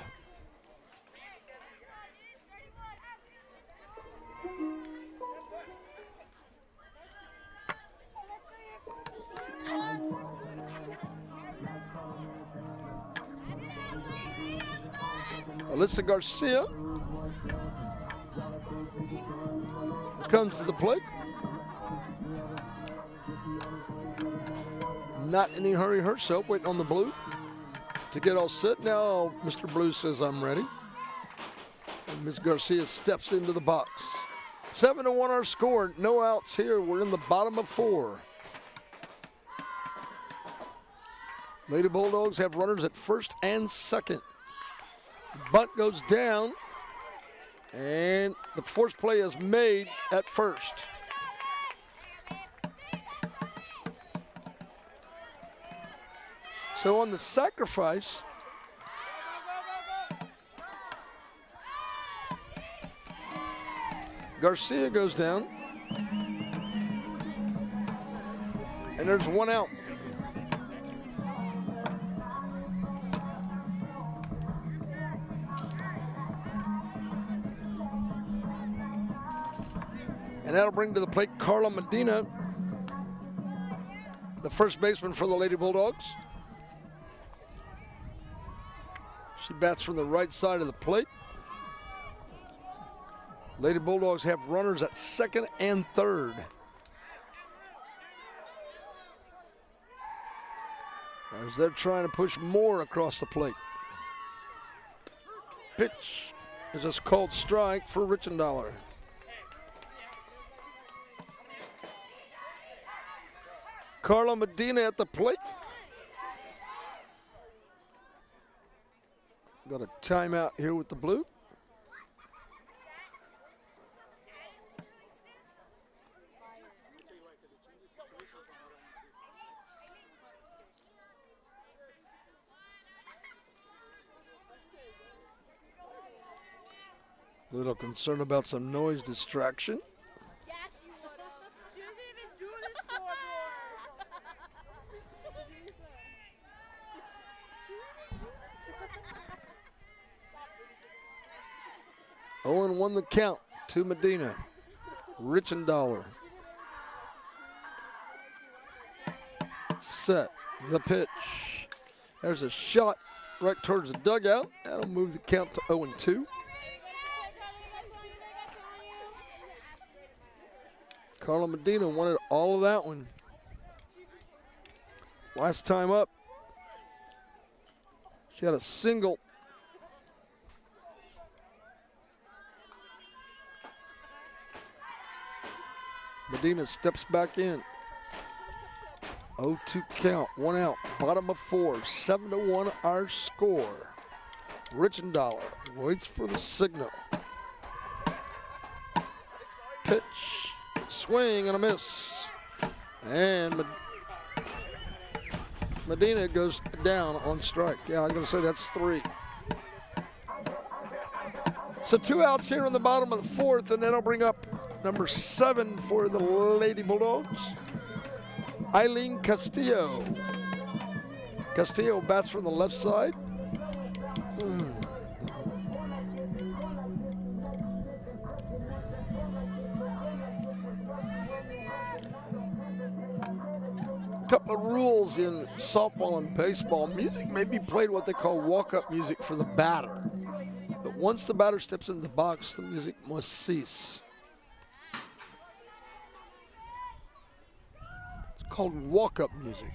Alyssa Garcia comes to the plate. Not in any hurry herself, waiting on the blue to get all set. Now Mr. Blue says, I'm ready. And Ms. Garcia steps into the box. 7-1 our score. No outs here. We're in the bottom of 4. Lady Bulldogs have runners at first and second. Bunt goes down, and the force play is made at first. So on the sacrifice, Garcia goes down. And there's one out. And that'll bring to the plate Carla Medina, the first baseman for the Lady Bulldogs. She bats from the right side of the plate. Lady Bulldogs have runners at second and third. As they're trying to push more across the plate. Pitch is just called strike for Richendaler. Carla Medina at the plate. Got a timeout here with the blue. A little concerned about some noise distraction. Owen won the count to Medina. Richendaler. Set the pitch. There's a shot right towards the dugout. That'll move the count to 0-2. Carla Medina wanted all of that one. Last time up, she had a single. Medina steps back in. 0-2 count, one out, bottom of 4, 7-1 our score. Richendaler waits for the signal. Pitch, swing and a miss. And Medina goes down on strike. Yeah, I'm going to say that's 3. So 2 outs here in the bottom of the 4th, and then I'll bring up number 7 for the Lady Bulldogs, Eileen Castillo. Castillo bats from the left side. Couple of rules in softball and baseball. Music may be played what they call walk-up music for the batter. But once the batter steps into the box, the music must cease. Called walk-up music.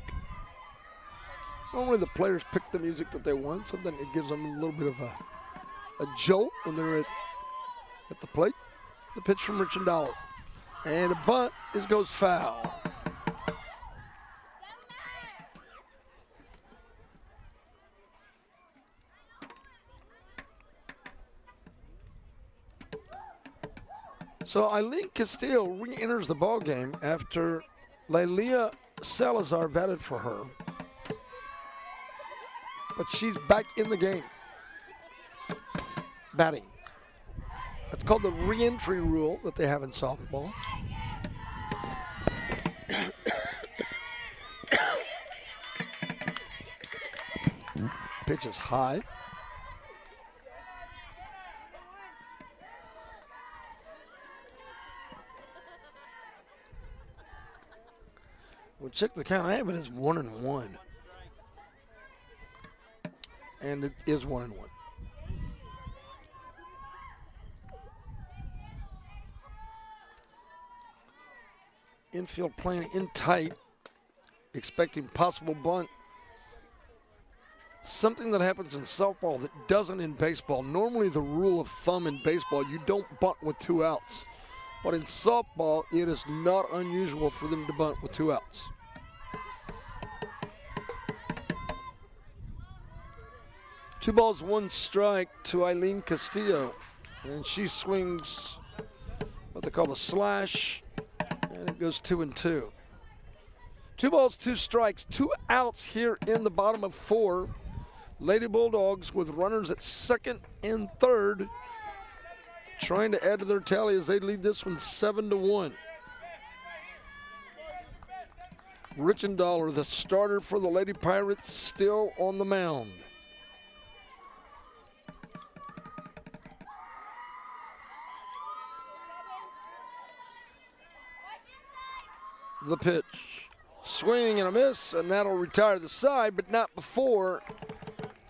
Normally the players pick the music that they want, so then it gives them a little bit of a jolt when they're at the plate. The pitch from Richendaler. And a bunt goes foul. So Eileen Castillo re-enters the ball game after Lelia Salazar batted for her, but she's back in the game, batting. That's called the re-entry rule that they have in softball. Pitch is high. We'll check the count. I have it as 1-1. And it is 1-1. Infield playing in tight, expecting possible bunt. Something that happens in softball that doesn't in baseball. Normally the rule of thumb in baseball, you don't bunt with 2 outs. But in softball, it is not unusual for them to bunt with 2 outs. Two balls, 1 strike to Eileen Castillo. And she swings what they call the slash, and it goes 2-2. 2 balls, 2 strikes, 2 outs here in the bottom of 4. Lady Bulldogs with runners at second and third, trying to add to their tally as they lead this one 7-1. Richendaler, the starter for the Lady Pirates, still on the mound. The pitch. Swing and a miss, and that'll retire the side, but not before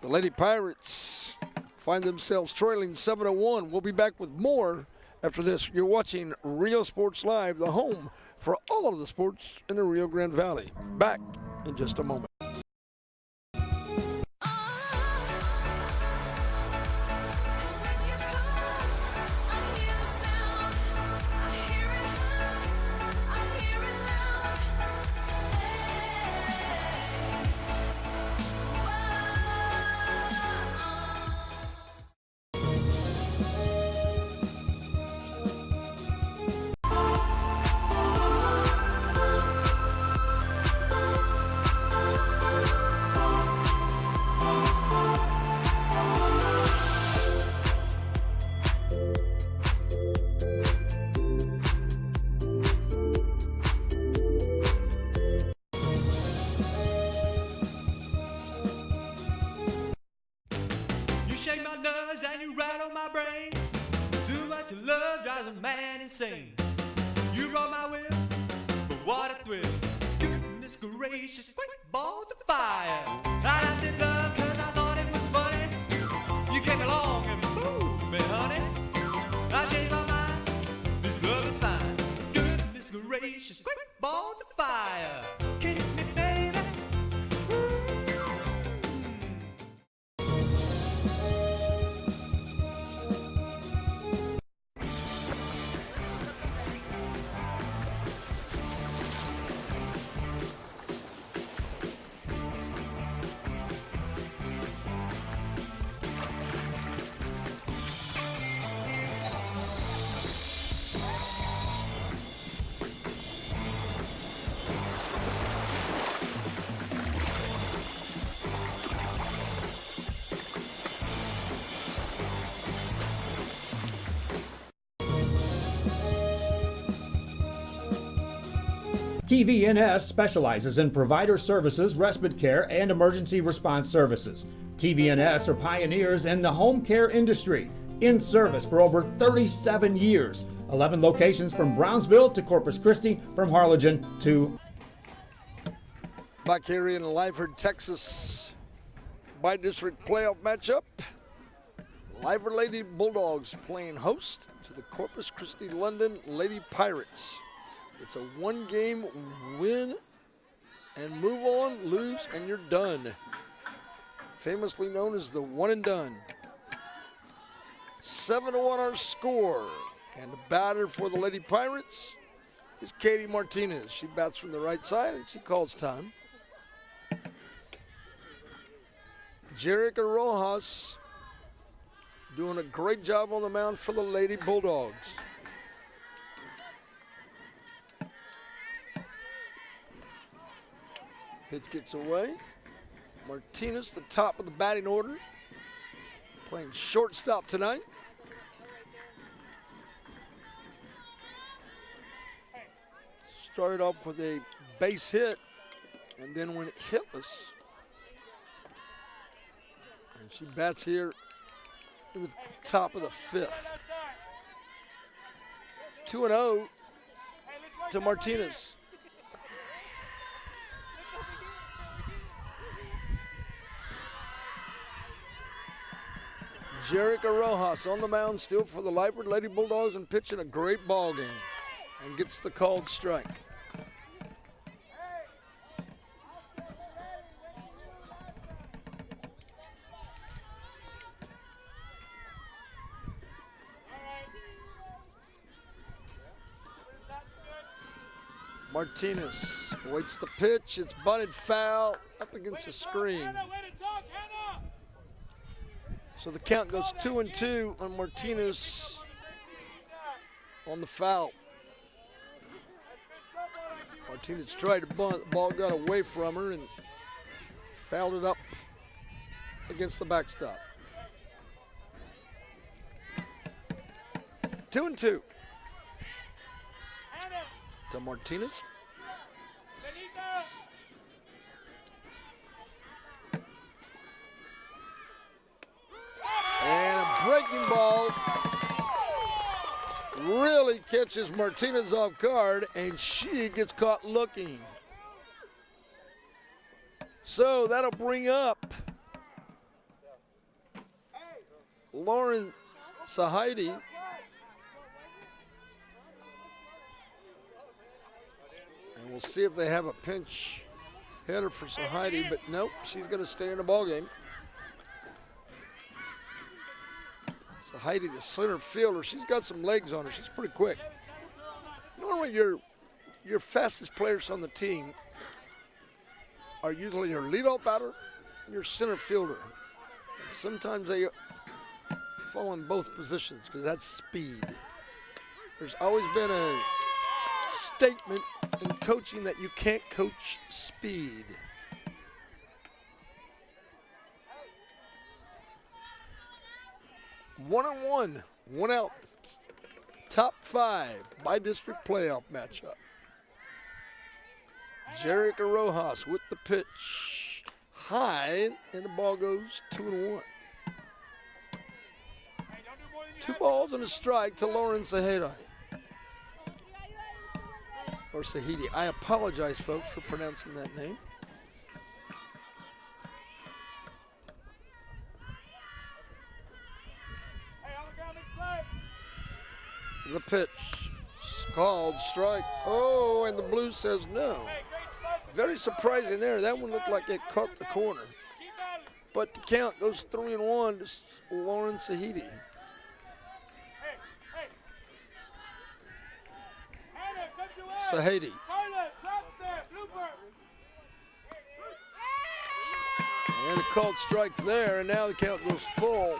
the Lady Pirates find themselves trailing 7-1. We'll be back with more after this. You're watching Rio Sports Live, the home for all of the sports in the Rio Grande Valley. Back in just a moment. Insane. You brought my will, but what a thrill. Goodness gracious, quick balls of fire. I laughed in love cause I thought it was funny. You came along and moved me, honey. I changed my mind, this love is fine. Goodness gracious, quick balls of fire. Kiss me, baby. TVNS specializes in provider services, respite care, and emergency response services. TVNS are pioneers in the home care industry, in service for over 37 years. 11 locations from Brownsville to Corpus Christi, from Harlingen to... Back here in Lyford, Texas, by-district playoff matchup. Lyford Lady Bulldogs playing host to the Corpus Christi London Lady Pirates. It's a one-game win and move on, lose, and you're done. Famously known as the one and done. 7-1 our score. And the batter for the Lady Pirates is Katie Martinez. She bats from the right side and she calls time. Jerica Rojas doing a great job on the mound for the Lady Bulldogs. Pitch gets away. Martinez, the top of the batting order, playing shortstop tonight. Started off with a base hit and then went hitless. And she bats here in the top of the fifth. 2-0 to Martinez. Jerica Rojas on the mound still for the Lyford Lady Bulldogs and pitching a great ball game and gets the called strike. Martinez waits the pitch. It's bunted foul up against the screen. So the count goes 2-2 on Martinez on the foul. Martinez tried to bunt. The ball got away from her and fouled it up against the backstop. 2-2. To Martinez. And a breaking ball really catches Martinez off guard, and she gets caught looking. So that'll bring up Lauren Sahidi. And we'll see if they have a pinch hitter for Sahidi, but nope, she's going to stay in the ballgame. Sahidi, the center fielder, she's got some legs on her. She's pretty quick. Normally your fastest players on the team are usually your leadoff batter and your center fielder. And sometimes they fall in both positions because that's speed. There's always been a statement in coaching that you can't coach speed. One on one, one out. Top 5 by district playoff matchup. Jerica Rojas with the pitch. High, and the ball goes 2-1. 2 balls and a strike to Lauren Sahidi. Or Sahidi. I apologize, folks, for pronouncing that name. The pitch. Called strike. Oh, and the blue says no. Very surprising there. That one looked like it caught the corner. But the count goes 3-1 to Lauren Sahidi. Sahidi. And a called strike there, and now the count goes full.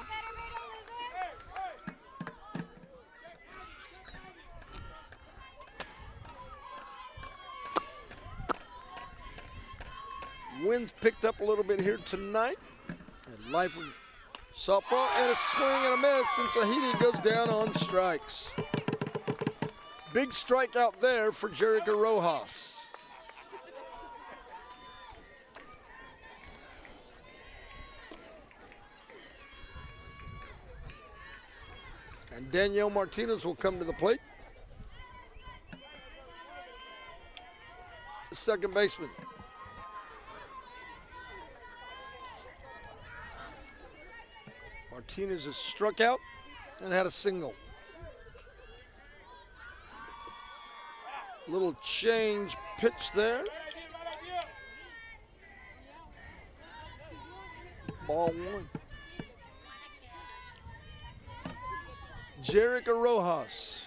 Wind's picked up a little bit here tonight. And Lyford softball and a swing and a miss, and Sahidi goes down on strikes. Big strikeout there for Jerica Rojas. And Danielle Martinez will come to the plate. The second baseman. Martinez has struck out and had a single. Little change pitch there. Ball 1. Jerica Rojas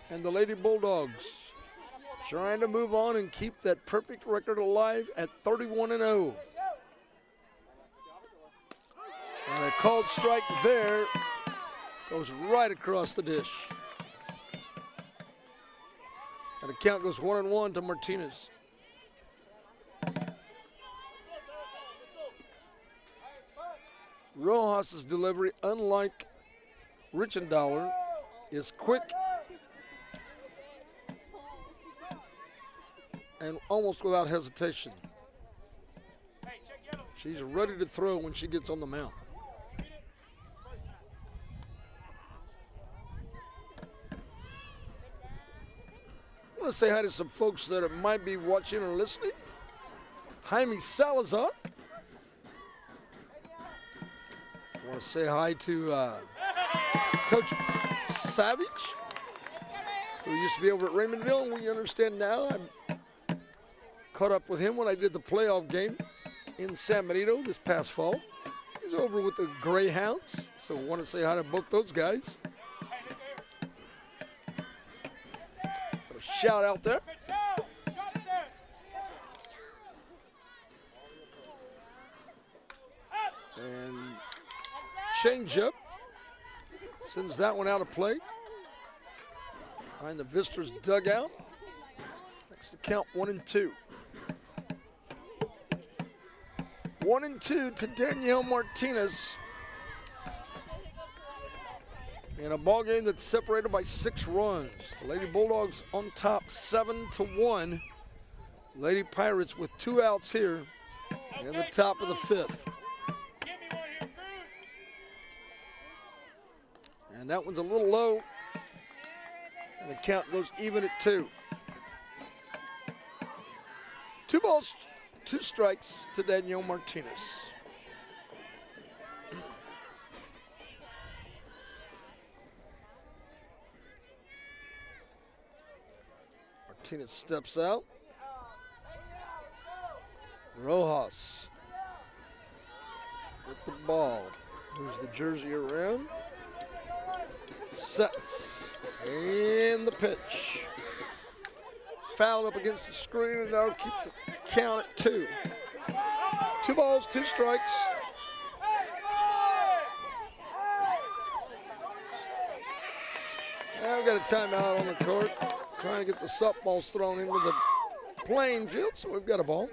and the Lady Bulldogs trying to move on and keep that perfect record alive at 31-0. And a called strike there goes right across the dish. And the count goes 1-1 to Martinez. Rojas's delivery, unlike Richendaler, is quick and almost without hesitation. She's ready to throw when she gets on the mound. I want to say hi to some folks that might be watching or listening. Jaime Salazar. I want to say hi to Coach Savage, who used to be over at Raymondville, and we understand now. I caught up with him when I did the playoff game in San Benito this past fall. He's over with the Greyhounds, so I want to say hi to both those guys. Shout out there. And changeup sends that one out of play. Behind the Visitors dugout. Next to count 1-2. 1-2 to Danielle Martinez. in a ball game that's separated by 6 runs. The Lady Bulldogs on top 7-1. Lady Pirates with 2 outs here in the top of the 5th. And that one's a little low. And the count goes even at 2. 2 balls, 2 strikes to Danielle Martinez. Martinez steps out. Rojas with the ball. Moves the jersey around. Sets. And the pitch. Fouled up against the screen, and that'll keep the count at 2. 2 balls, 2 strikes. And we've got a timeout on the court. Trying to get the softballs thrown into the playing field, so we've got a ball.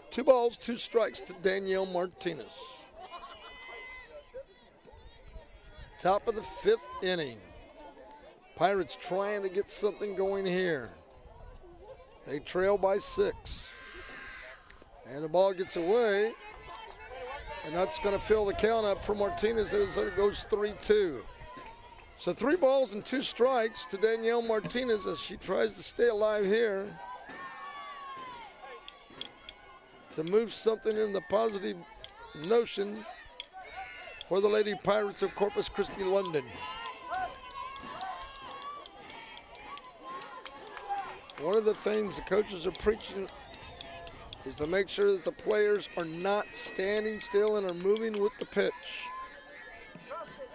Two balls, 2 strikes to Danielle Martinez. Top of the 5th inning. Pirates trying to get something going here. They trail by 6. And the ball gets away. And that's going to fill the count up for Martinez as it goes 3-2. So 3 balls and 2 strikes to Danielle Martinez as she tries to stay alive here to move something in the positive notion for the Lady Pirates of Corpus Christi, London. One of the things the coaches are preaching is to make sure that the players are not standing still and are moving with the pitch.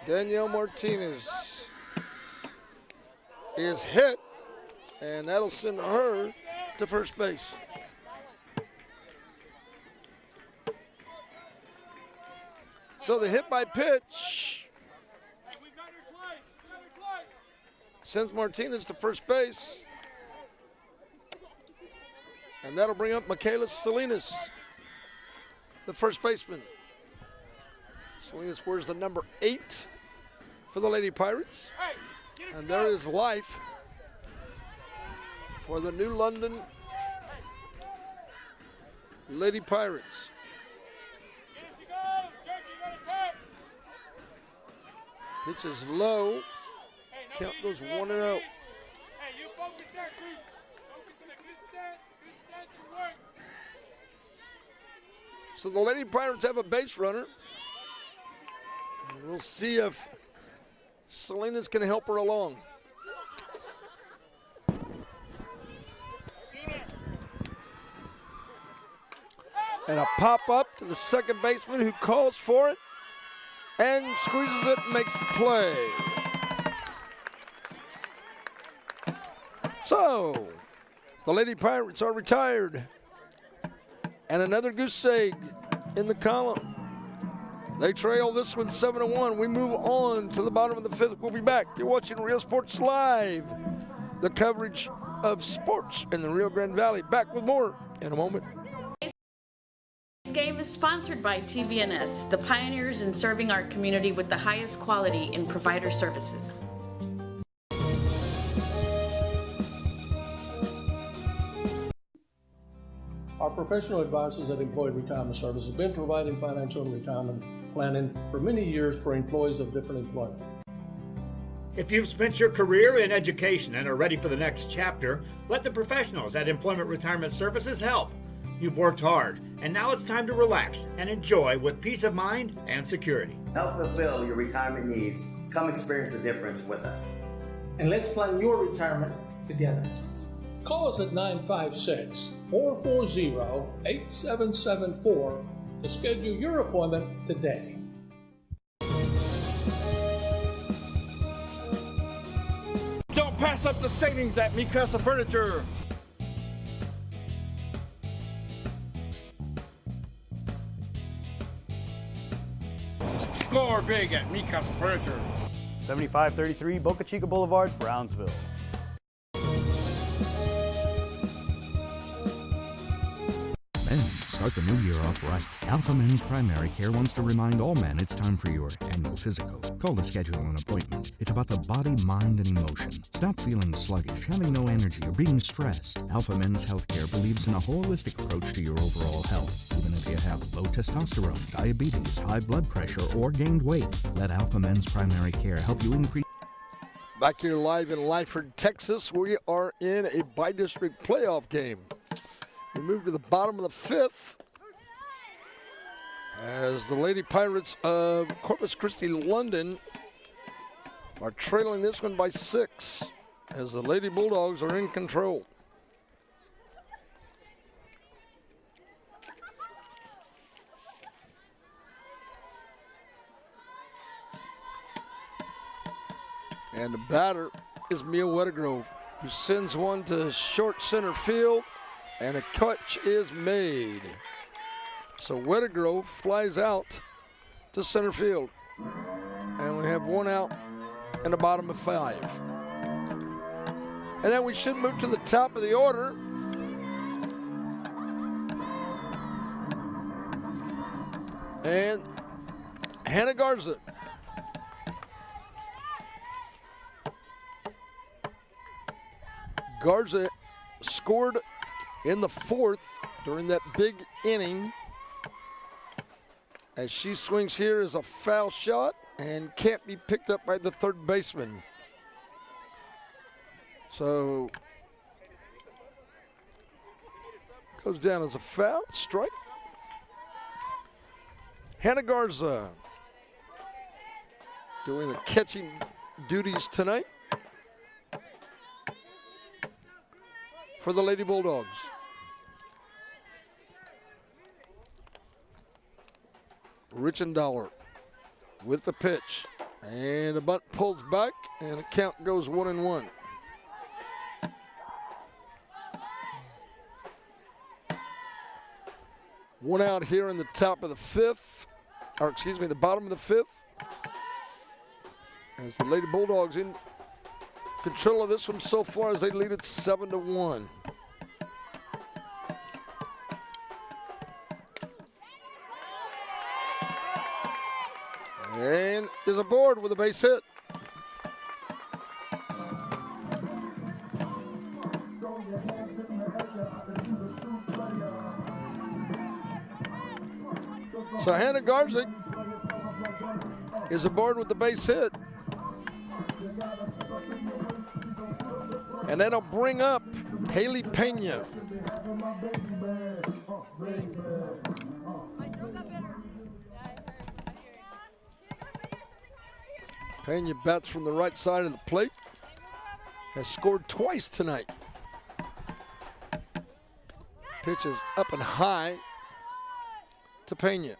Danielle Martinez is hit, and that'll send her to first base. So the hit by pitch sends Martinez to first base. And that'll bring up Michaela Salinas, the first baseman. Salinas wears the number 8 for the Lady Pirates. And there is life for the New London Lady Pirates. Pitch is low. Count goes 1-0. Hey, you focus there, Cruz. Focus on a good stance and work. So the Lady Pirates have a base runner. And we'll see if Salinas can help her along. And a pop up to the second baseman who calls for it and squeezes it and makes the play. So, the Lady Pirates are retired. And another goose egg in the column. They trail this one 7-1. We move on to the bottom of the 5th. We'll be back. You're watching Real Sports Live, the coverage of sports in the Rio Grande Valley. Back with more in a moment. This game is sponsored by TVNS, the pioneers in serving our community with the highest quality in provider services. Our professional advisors at Employee Retirement Services have been providing financial and retirement planning for many years for employees of different employment. If you've spent your career in education and are ready for the next chapter, let the professionals at Employment Retirement Services help. You've worked hard, and now it's time to relax and enjoy with peace of mind and security. Help fulfill your retirement needs. Come experience the difference with us. And let's plan your retirement together. Call us at 956-440-8774 to schedule your appointment today. Don't pass up the savings at Mi Casa Furniture. Score big at Mi Casa Furniture. 7533 Boca Chica Boulevard, Brownsville. Men's Start the new year off right. Alpha Men's Primary Care wants to remind all men it's time for your annual physical. Call to schedule an appointment. It's about the body, mind, and emotion. Stop feeling sluggish, having no energy, or being stressed. Alpha Men's Healthcare believes in a holistic approach to your overall health. Even if you have low testosterone, diabetes, high blood pressure, or gained weight, let Alpha Men's Primary Care help you increase. Back here live in Lyford, Texas, we are in a bi-district playoff game. We move to the bottom of the fifth as the Lady Pirates of Corpus Christi, London are trailing this one by 6 as the Lady Bulldogs are in control. And the batter is Mia Wettergrove, who sends one to short center field, and a catch is made. So Wettergrove flies out to center field. And we have one out in the bottom of 5. And then we should move to the top of the order. And Hannah Garza. Garza scored in the 4th during that big inning. As she swings here is a foul shot and can't be picked up by the third baseman. So goes down as a foul, strike. Hannah Garza doing the catching duties tonight for the Lady Bulldogs. Richendauer with the pitch, and the bunt pulls back, and the count goes 1-1. One out here in the top of the 5th, or excuse me, the bottom of the 5th, as the Lady Bulldogs in control of this one so far as they lead it 7-1. And is aboard with a base hit. So Hannah Garza is aboard with the base hit. And that'll bring up Haley Pena. Pena bats from the right side of the plate. Has scored twice tonight. Pitch is up and high to Pena.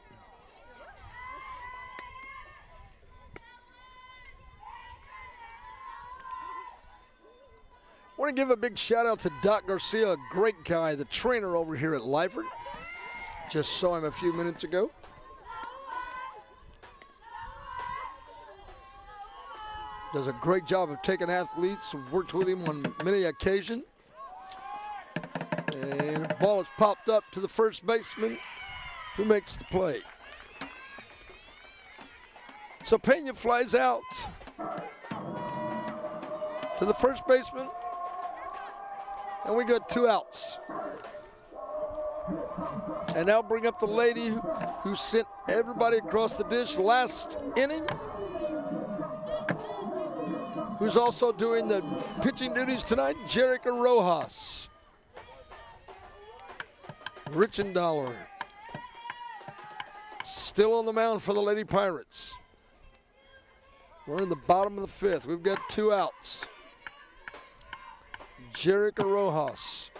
I want to give a big shout out to Doc Garcia, a great guy, the trainer over here at Lyford. Just saw him a few minutes ago. Does a great job of taking athletes, worked with him on many occasions. And the ball is popped up to the first baseman, who makes the play. So Pena flies out to the first baseman, and we got 2 outs. And now bring up the lady who sent everybody across the dish last inning, who's also doing the pitching duties tonight, Jerica Rojas. Richendauer still on the mound for the Lady Pirates. We're in the bottom of the 5th. We've got 2 outs. Jerica Rojas.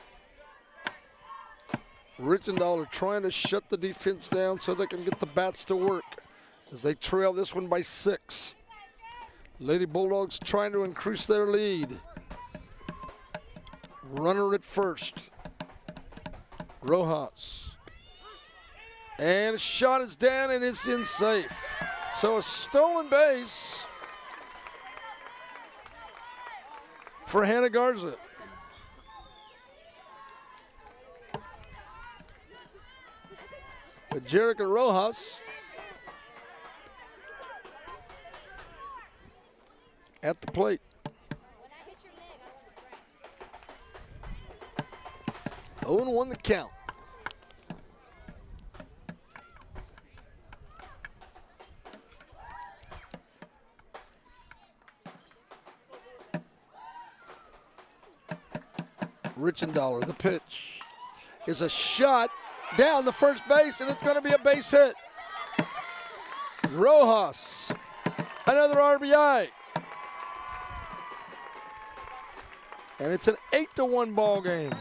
Richendauer trying to shut the defense down so they can get the bats to work as they trail this one by 6. Lady Bulldogs trying to increase their lead. Runner at first. Rojas. And a shot is down and it's in safe. So a stolen base for Hannah Garza. Jerica Rojas at the plate. Oh, and 1 the count. Richendaler, the pitch is a shot down the first base, and it's going to be a base hit. Rojas, another RBI. And it's an 8-1 ball game.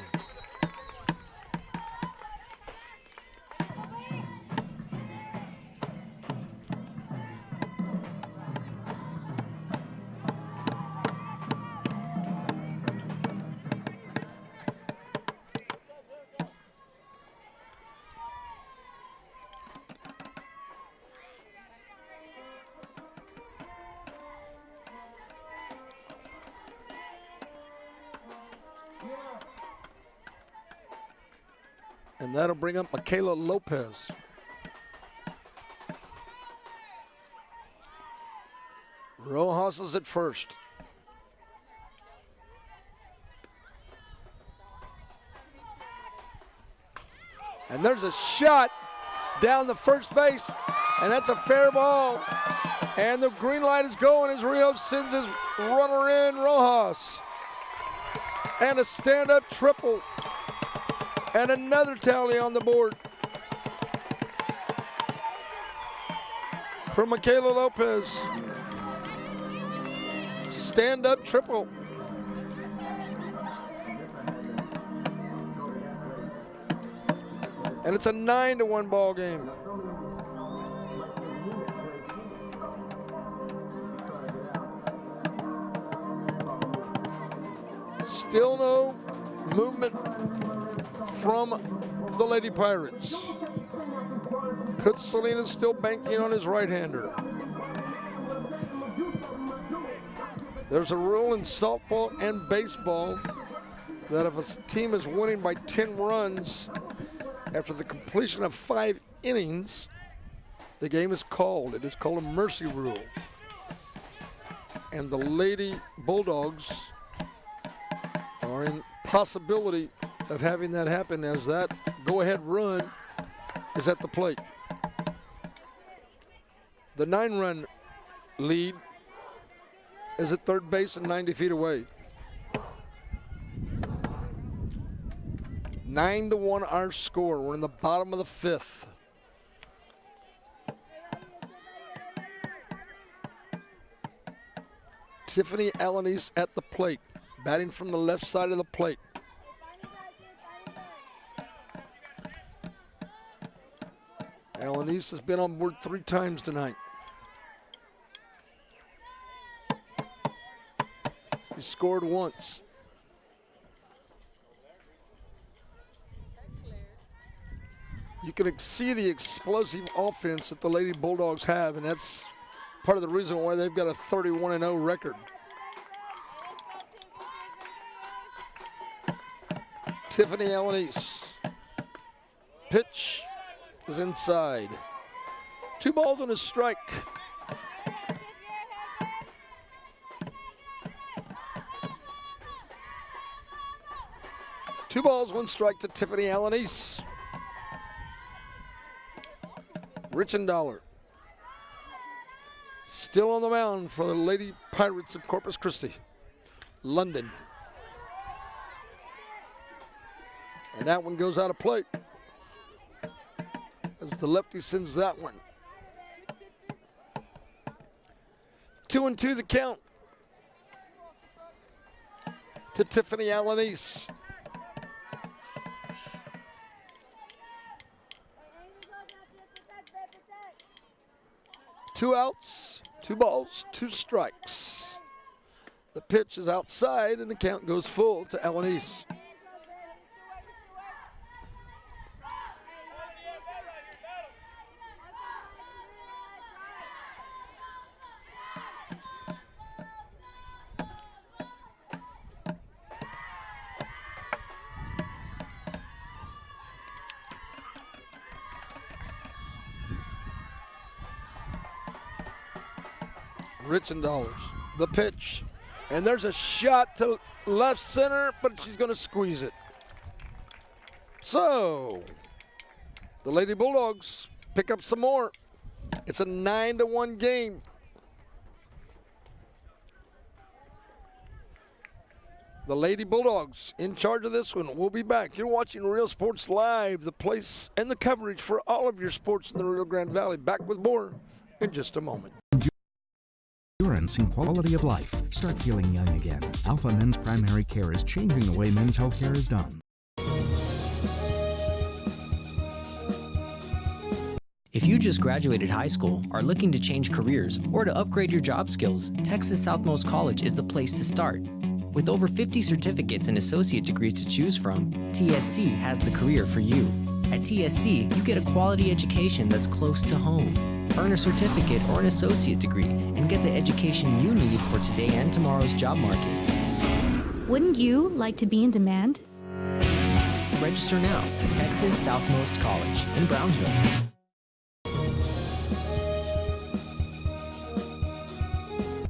And that'll bring up Michaela Lopez. Rojas is at first. And there's a shot down the first base, and that's a fair ball. And the green light is going as Rios sends his runner in, Rojas. And a stand-up triple. And another tally on the board for Michaela Lopez. Stand-up triple. And it's a 9-1 ball game. Still no movement from the Lady Pirates. Coach Salinas still banking on his right-hander. There's a rule in softball and baseball that if a team is winning by 10 runs after the completion of 5 innings, the game is called. It is called a mercy rule. And the Lady Bulldogs are in possibility of having that happen as that go-ahead run is at the plate. The 9-run lead is at third base and 90 feet away. 9-1 our score. We're in the bottom of the 5th. Tiffany Alanis at the plate, batting from the left side of the plate. Alanis has been on board 3 times tonight. He scored once. You can see the explosive offense that the Lady Bulldogs have, and that's part of the reason why they've got a 31-0 record. Tiffany Alanis. Pitch is inside. 2 balls and a strike. Two balls, 1 strike to Tiffany Alanis. Richendaler still on the mound for the Lady Pirates of Corpus Christi. London. And that one goes out of play as the lefty sends that one. 2-2 the count to Tiffany Alanis. Two outs, 2 balls, 2 strikes. The pitch is outside and the count goes full to Alanis. Richendollars, the pitch. And there's a shot to left center, but she's going to squeeze it. So, the Lady Bulldogs pick up some more. It's a 9-1 game. The Lady Bulldogs in charge of this one. We'll be back. You're watching Real Sports Live, the place and the coverage for all of your sports in the Rio Grande Valley. Back with more in just a moment. Experiencing quality of life. Start feeling young again. Alpha Men's Primary Care is changing the way men's health care is done. If you just graduated high school, are looking to change careers, or to upgrade your job skills, Texas Southmost College is the place to start. With over 50 certificates and associate degrees to choose from, TSC has the career for you. At TSC, you get a quality education that's close to home. Earn a certificate or an associate degree and get the education you need for today and tomorrow's job market. Wouldn't you like to be in demand? Register now at Texas Southmost College in Brownsville.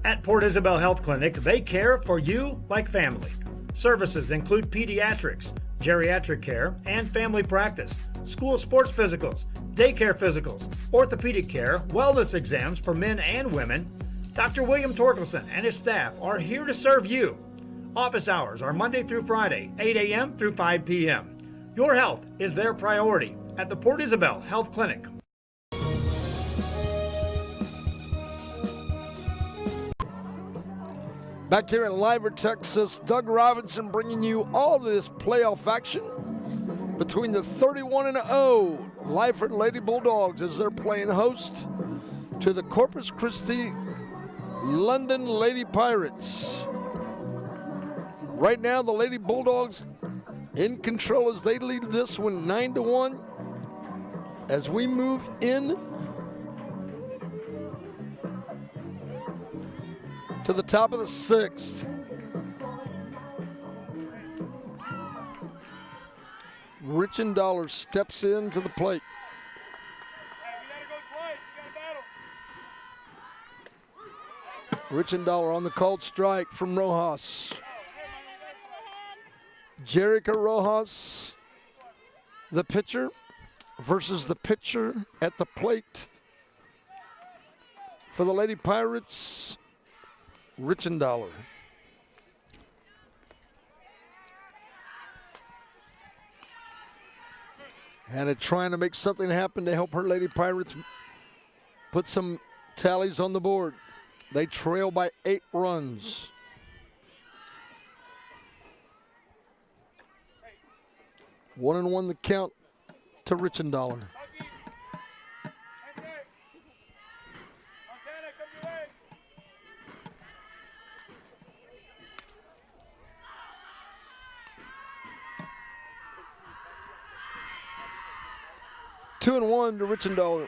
At Port Isabel Health Clinic, they care for you like family. Services include pediatrics, geriatric care, and family practice, school sports physicals, daycare physicals, orthopedic care, wellness exams for men and women. Dr. William Torkelson and his staff are here to serve you. Office hours are Monday through Friday, 8 a.m. through 5 p.m. Your health is their priority at the Port Isabel Health Clinic. Back here in Lyford, Texas, Doug Robinson bringing you all of this playoff action between the 31-0 Lyford Lady Bulldogs as they're playing host to the Corpus Christi London Lady Pirates. Right now, the Lady Bulldogs in control as they lead this one 9-1. As we move in to the top of the sixth. Richendoller steps into the plate. Richendoller on the called strike from Rojas. Jerica Rojas, the pitcher, versus the pitcher at the plate for the Lady Pirates, Richendoller. Hannah trying to make something happen to help her Lady Pirates put some tallies on the board. They trail by 8 runs. One and one the count to Richendoller. Two and one to Richendoller.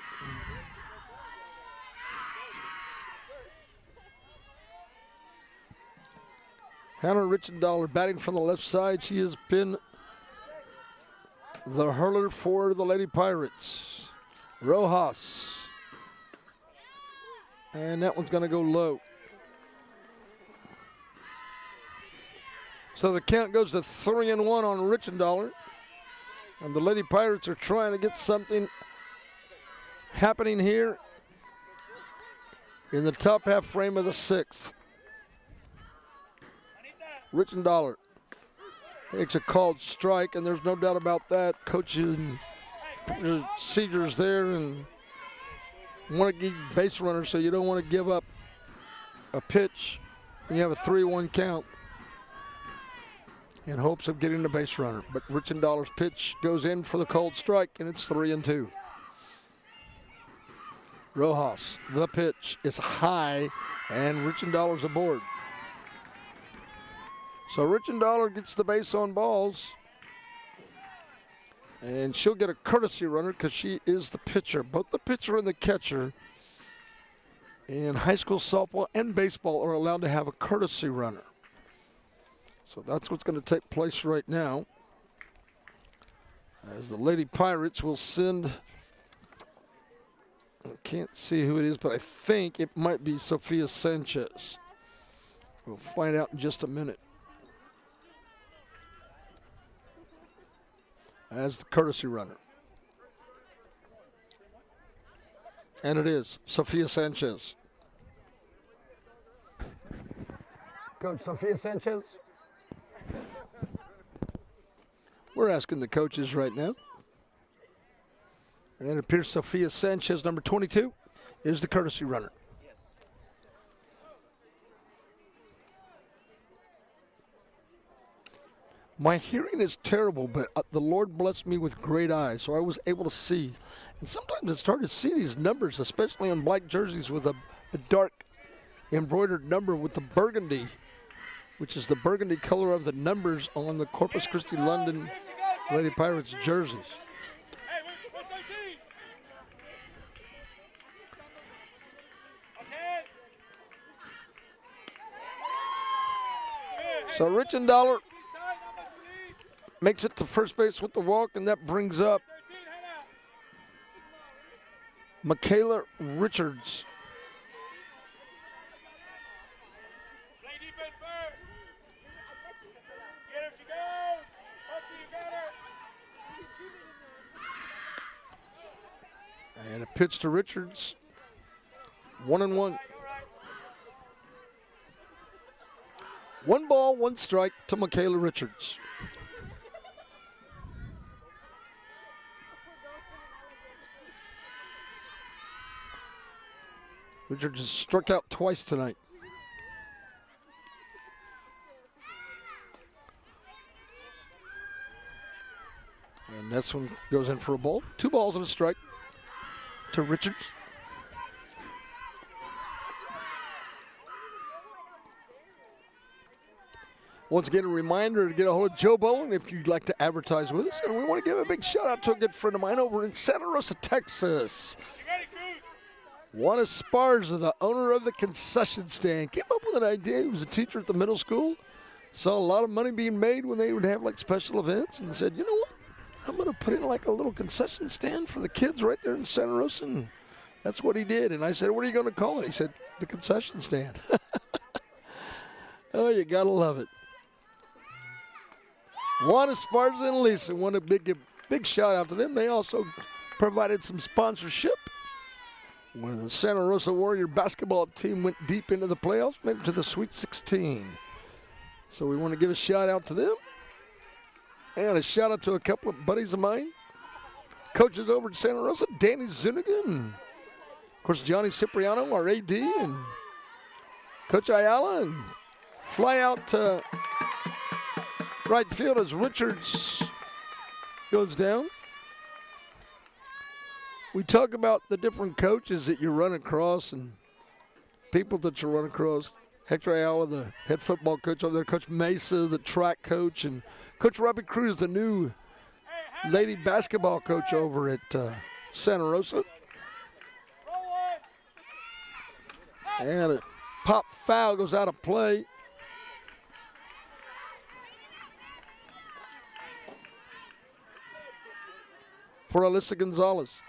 Hannah Richendoller batting from the left side. She has been the hurler for the Lady Pirates. Rojas. And that one's going to go low. So the count goes to 3-1 on Richendoller. And the Lady Pirates are trying to get something happening here in the top half frame of the sixth. Richendoller takes a called strike, and there's no doubt about that. Coaching Cedars there and want to give base runner, so you don't want to give up a pitch when you have a 3-1 count in hopes of getting the base runner. But Richendoller's pitch goes in for the cold strike, and it's 3-2. Rojas, the pitch is high, and Richendoller's aboard. So Richendoller gets the base on balls, and she'll get a courtesy runner because she is the pitcher. Both the pitcher and the catcher in high school softball and baseball are allowed to have a courtesy runner. So that's what's going to take place right now, as the Lady Pirates will send I can't see who it is, but I think it might be Sophia Sanchez. We'll find out in just a minute. As the courtesy runner. And it is Sophia Sanchez. Coach Sophia Sanchez? We're asking the coaches right now. And it appears Sophia Sanchez, number 22, is the courtesy runner. My hearing is terrible, but the Lord blessed me with great eyes, so I was able to see. And sometimes it's hard to see these numbers, especially on black jerseys with a dark embroidered number with the burgundy, which is the burgundy color of the numbers on the Corpus Christi London Lady Pirates jerseys. So Richendaler makes it to first base with the walk, and that brings up Michaela Richards. And a pitch to Richards. 1-1. 1 ball, 1 strike to Michaela Richards. Richards has struck out twice tonight. And this one goes in for a ball. 2 balls and a strike to Richards. Once again, a reminder to get a hold of Joe Bowen if you'd like to advertise with us. And we want to give a big shout out to a good friend of mine over in Santa Rosa, Texas. Juan Esparza, the owner of the concession stand, came up with an idea. He was a teacher at the middle school. Saw a lot of money being made when they would have like special events and said, you know what? I'm going to put in like a little concession stand for the kids right there in Santa Rosa. And that's what he did. And I said, what are you going to call it? He said, the concession stand. Oh, you got to love it. Juan Esparza and Lisa, want to big shout out to them. They also provided some sponsorship when the Santa Rosa Warrior basketball team went deep into the playoffs, made it to the Sweet 16. So we want to give a shout out to them. And a shout out to a couple of buddies of mine, coaches over at Santa Rosa, Danny Zunigan, of course Johnny Cipriano, our AD, and Coach Ayala, and fly out to right field as Richards goes down. We talk about the different coaches that you run across and people that you run across. Hector Ayala, the head football coach over there, Coach Mesa, the track coach, and Coach Robbie Cruz, the new lady basketball coach over at Santa Rosa. And a pop foul goes out of play. For Alyssa Gonzalez.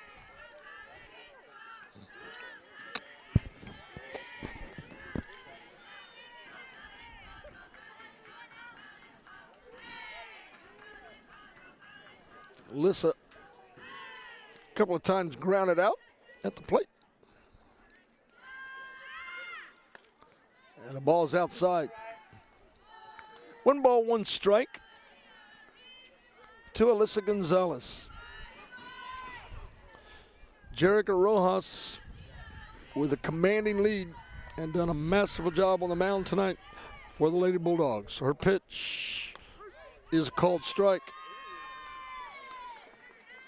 Alyssa, a couple of times grounded out at the plate. And the ball is outside. 1 ball, 1 strike to Alyssa Gonzalez. Jerica Rojas with a commanding lead and done a masterful job on the mound tonight for the Lady Bulldogs. Her pitch is a called strike.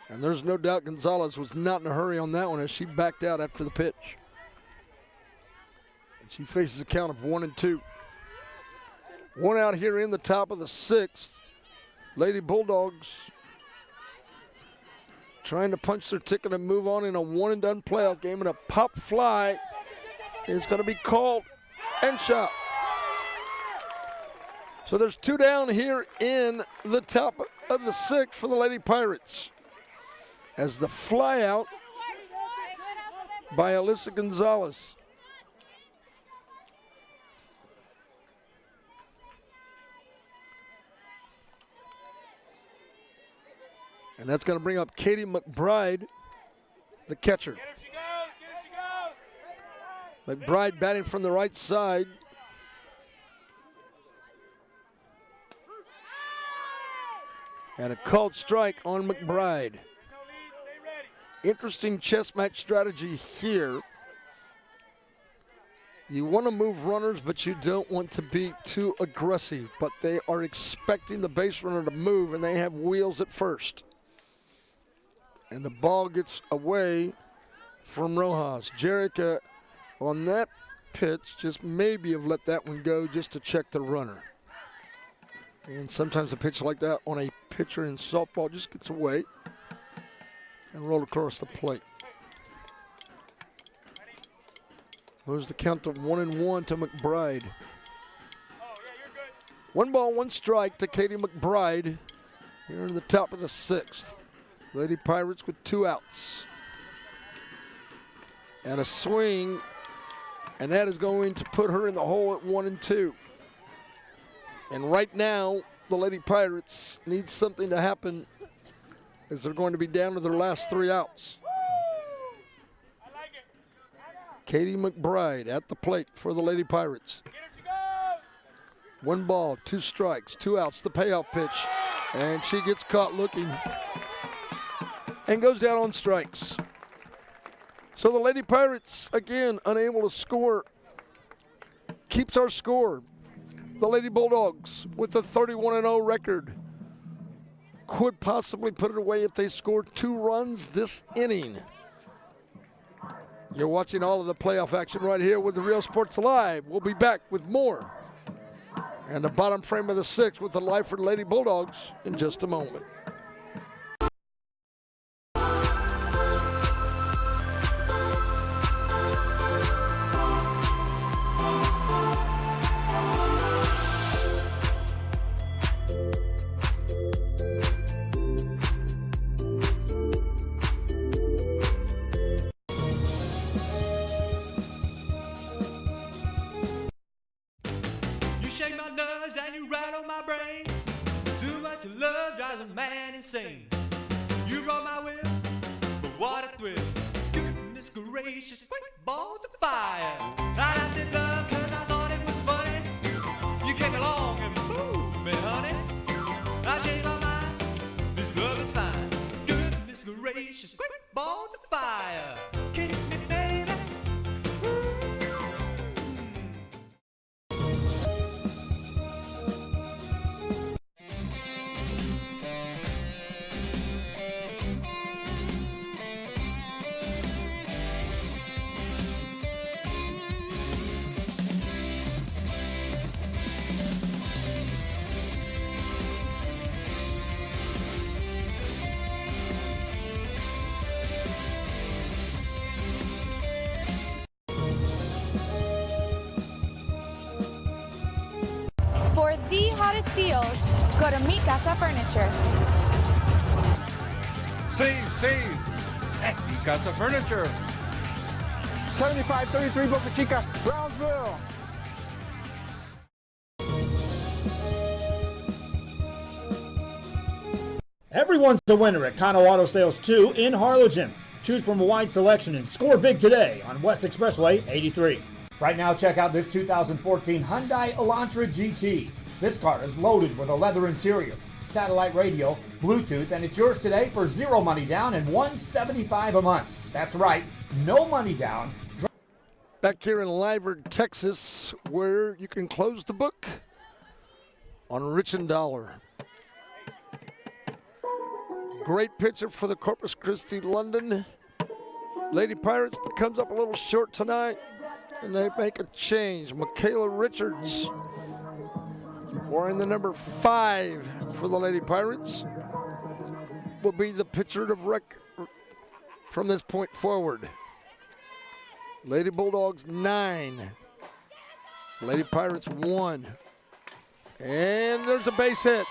And there's no doubt Gonzalez was not in a hurry on that one as she backed out after the pitch. And she faces a count of 1-2. 1 out here in the top of the 6th. Lady Bulldogs trying to punch their ticket and move on in a one-and-done playoff game, and a pop fly is going to be called and shot. So there's 2 down here in the top of the 6th for the Lady Pirates. As the fly out by Alyssa Gonzalez. And that's going to bring up Katie McBride, the catcher. McBride batting from the right side. And a called strike on McBride. Interesting chess match strategy here. You want to move runners, but you don't want to be too aggressive. But they are expecting the base runner to move, and they have wheels at first. And the ball gets away from Rojas. Jerica on that pitch just maybe have let that one go just to check the runner. And sometimes a pitch like that on a pitcher in softball just gets away and rolled across the plate. Moves the count to 1-1 to McBride. 1 ball, 1 strike to Katie McBride here in the top of the 6th. Lady Pirates with 2 outs. And a swing, and that is going to put her in the hole at 1-2. And right now, the Lady Pirates need something to happen as they're going to be down to their last 3 outs. Katie McBride at the plate for the Lady Pirates. 1 ball, 2 strikes, 2 outs, the payoff pitch. And she gets caught looking and goes down on strikes. So the Lady Pirates, again, unable to score, keeps our score. The Lady Bulldogs with a 31-0 record could possibly put it away if they score 2 runs this inning. You're watching all of the playoff action right here with the Real Sports Live. We'll be back with more. And the bottom frame of the 6th with the Lyford Lady Bulldogs in just a moment. Insane. You brought my will, but what a thrill. Goodness gracious, quick balls of fire. I did love cause I thought it was funny. You came along and moved me, honey. I changed my mind, this love is fine. Goodness gracious, quick balls of fire. Kiss me, baby. For the hottest deals, go to Mi Casa Furniture. Save at Mi Casa Furniture. 7533 Boca Chica, Brownsville. Everyone's a winner at Kano Auto Sales 2 in Harlingen. Choose from a wide selection and score big today on West Expressway 83. Right now, check out this 2014 Hyundai Elantra GT. This car is loaded with a leather interior, satellite radio, Bluetooth, and it's yours today for 0 money down and $175 a month. That's right, no money down. Back here in Lyford, Texas, where you can close the book on Rich and Dollar. Great pitcher for the Corpus Christi London. Lady Pirates comes up a little short tonight, and they make a change. Michaela Richards wearing the number 5 for the Lady Pirates will be the pitcher of record from this point forward. Lady Bulldogs 9, Lady Pirates 1. And there's a base hit,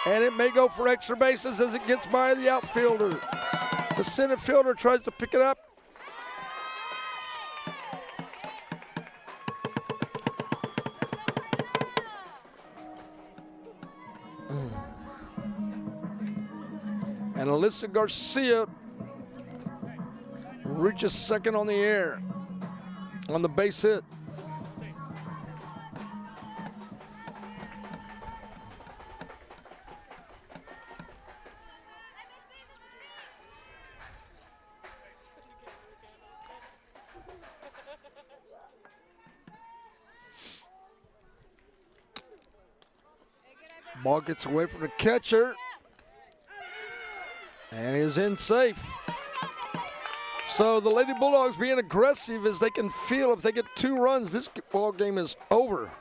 and it may go for extra bases as it gets by the outfielder. The center fielder tries to pick it up, And Alyssa Garcia reaches second on the air on the base hit. Ball gets away from the catcher and is in safe. So the Lady Bulldogs being aggressive as they can feel if they get 2 runs, this ball game is over.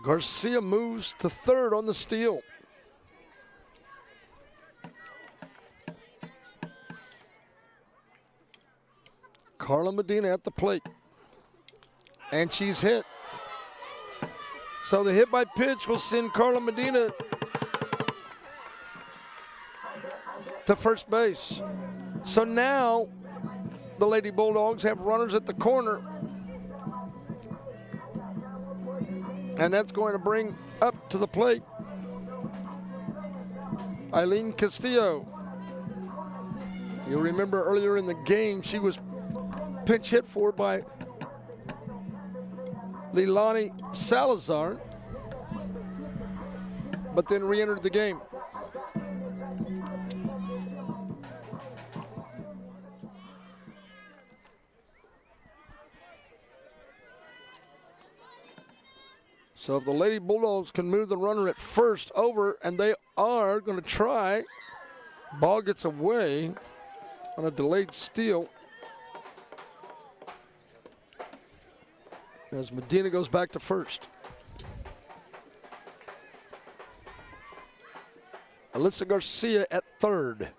Garcia moves to third on the steal. Carla Medina at the plate. And she's hit. So the hit by pitch will send Carla Medina to first base. So now the Lady Bulldogs have runners at the corner. And that's going to bring up to the plate Eileen Castillo. You'll remember earlier in the game she was pinch hit for by Leilani Salazar, but then re-entered the game. So if the Lady Bulldogs can move the runner at first over, and they are going to try, ball gets away on a delayed steal. As Medina goes back to first. Alyssa Garcia at third.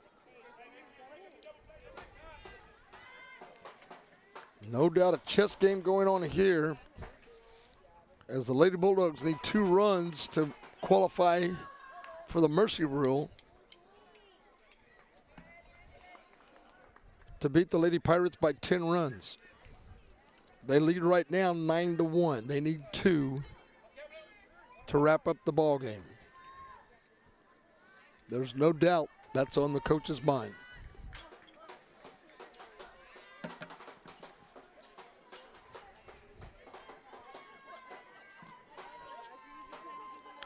No doubt a chess game going on here, as the Lady Bulldogs need 2 runs to qualify for the mercy rule to beat the Lady Pirates by 10 runs. They lead right now 9-1. They need 2 to wrap up the ball game. There's no doubt that's on the coach's mind.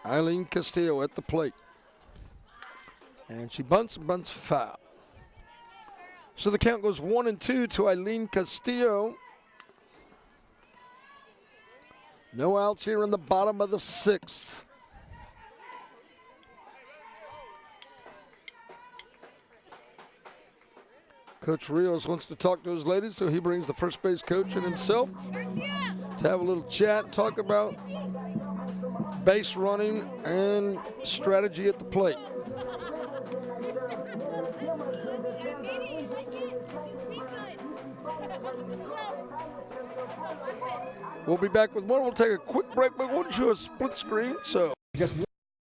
Eileen Castillo at the plate. And she bunts and bunts foul. So the count goes 1-2 to Eileen Castillo. No outs here in the bottom of the 6th. Coach Rios wants to talk to his ladies, so he brings the first base coach and himself to have a little chat and talk about base running and strategy at the plate. We'll be back with more. We'll take a quick break, but we'll show a split screen. So just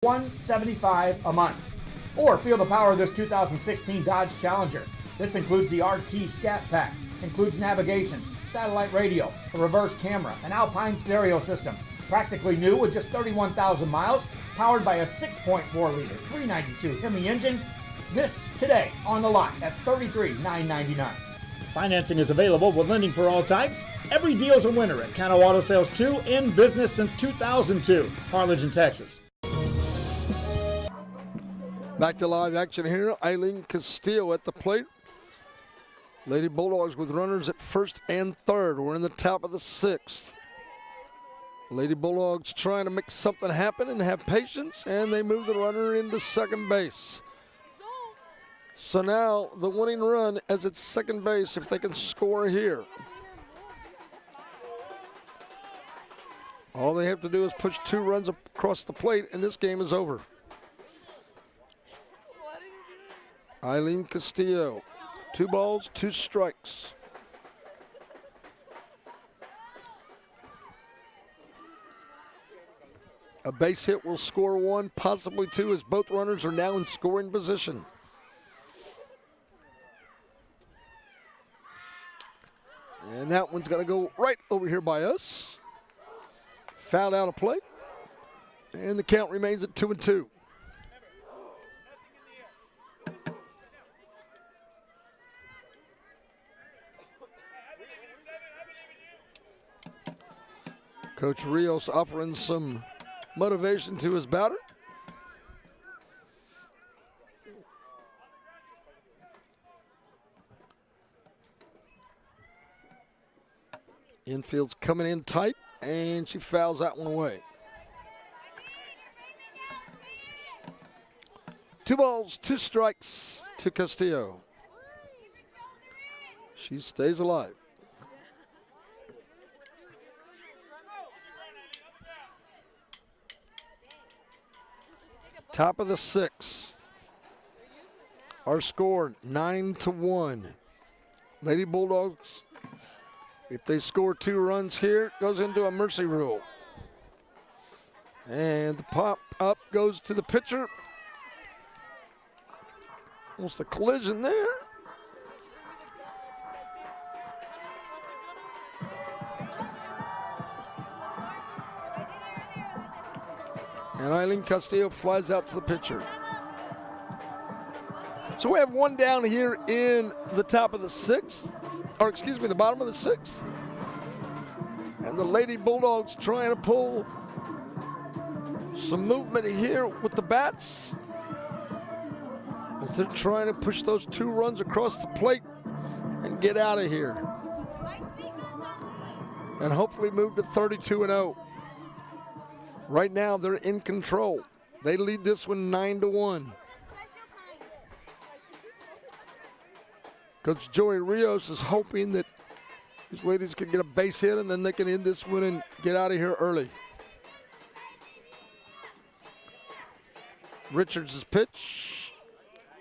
$175 a month. Or feel the power of this 2016 Dodge Challenger. This includes the RT Scat Pack, includes navigation, satellite radio, a reverse camera, an Alpine stereo system. Practically new with just 31,000 miles, powered by a 6.4-liter 392 Hemi engine. This today on the lot at $33,999. Financing is available with lending for all types. Every deal's a winner at Cano Auto Sales 2, in business since 2002, Harlingen, Texas. Back to live action here. Eileen Castillo at the plate. Lady Bulldogs with runners at first and third. We're in the top of the 6th. Lady Bulldogs trying to make something happen and have patience, and they move the runner into second base. So now the winning run as it's second base if they can score here. All they have to do is push 2 runs across the plate, and this game is over. Eileen Castillo, 2 balls, 2 strikes. A base hit will score 1, possibly 2, as both runners are now in scoring position. And that one's going to go right over here by us. Fouled out of play. And the count remains at 2-2. Coach Rios offering some motivation to his batter. Infield's coming in tight, and she fouls that one away. 2 balls, 2 strikes to Castillo. She stays alive. Top of the 6th. Our score 9-1. Lady Bulldogs, if they score 2 runs here, it goes into a mercy rule. And the pop up goes to the pitcher. Almost a collision there. And Eileen Castillo flies out to the pitcher. So we have 1 down here in the top of the 6th, or excuse me, the bottom of the 6th. And the Lady Bulldogs trying to pull some movement here with the bats, as they're trying to push those 2 runs across the plate and get out of here. And hopefully move to 32-0. Right now, they're in control. They lead this one 9-1. Coach Joey Rios is hoping that these ladies can get a base hit and then they can end this one and get out of here early. Richards' pitch,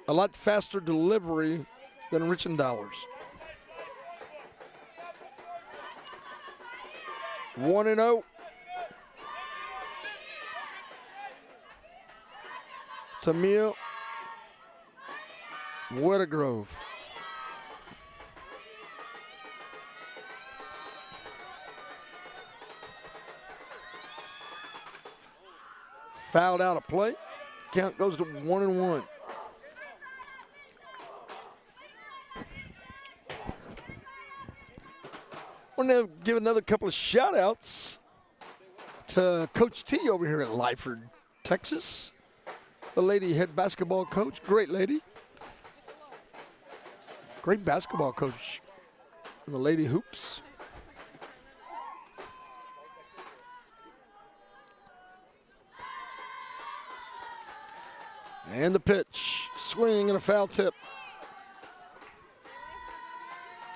a lot faster delivery than Richendauer's. 1-0. Tamia Wettergrove. Fouled out of play. Count goes to 1-1. We're going to give another couple of shout outs to Coach T over here at Lyford, Texas. The lady head basketball coach, great lady. Great basketball coach in the Lady Hoops. And the pitch, swing and a foul tip.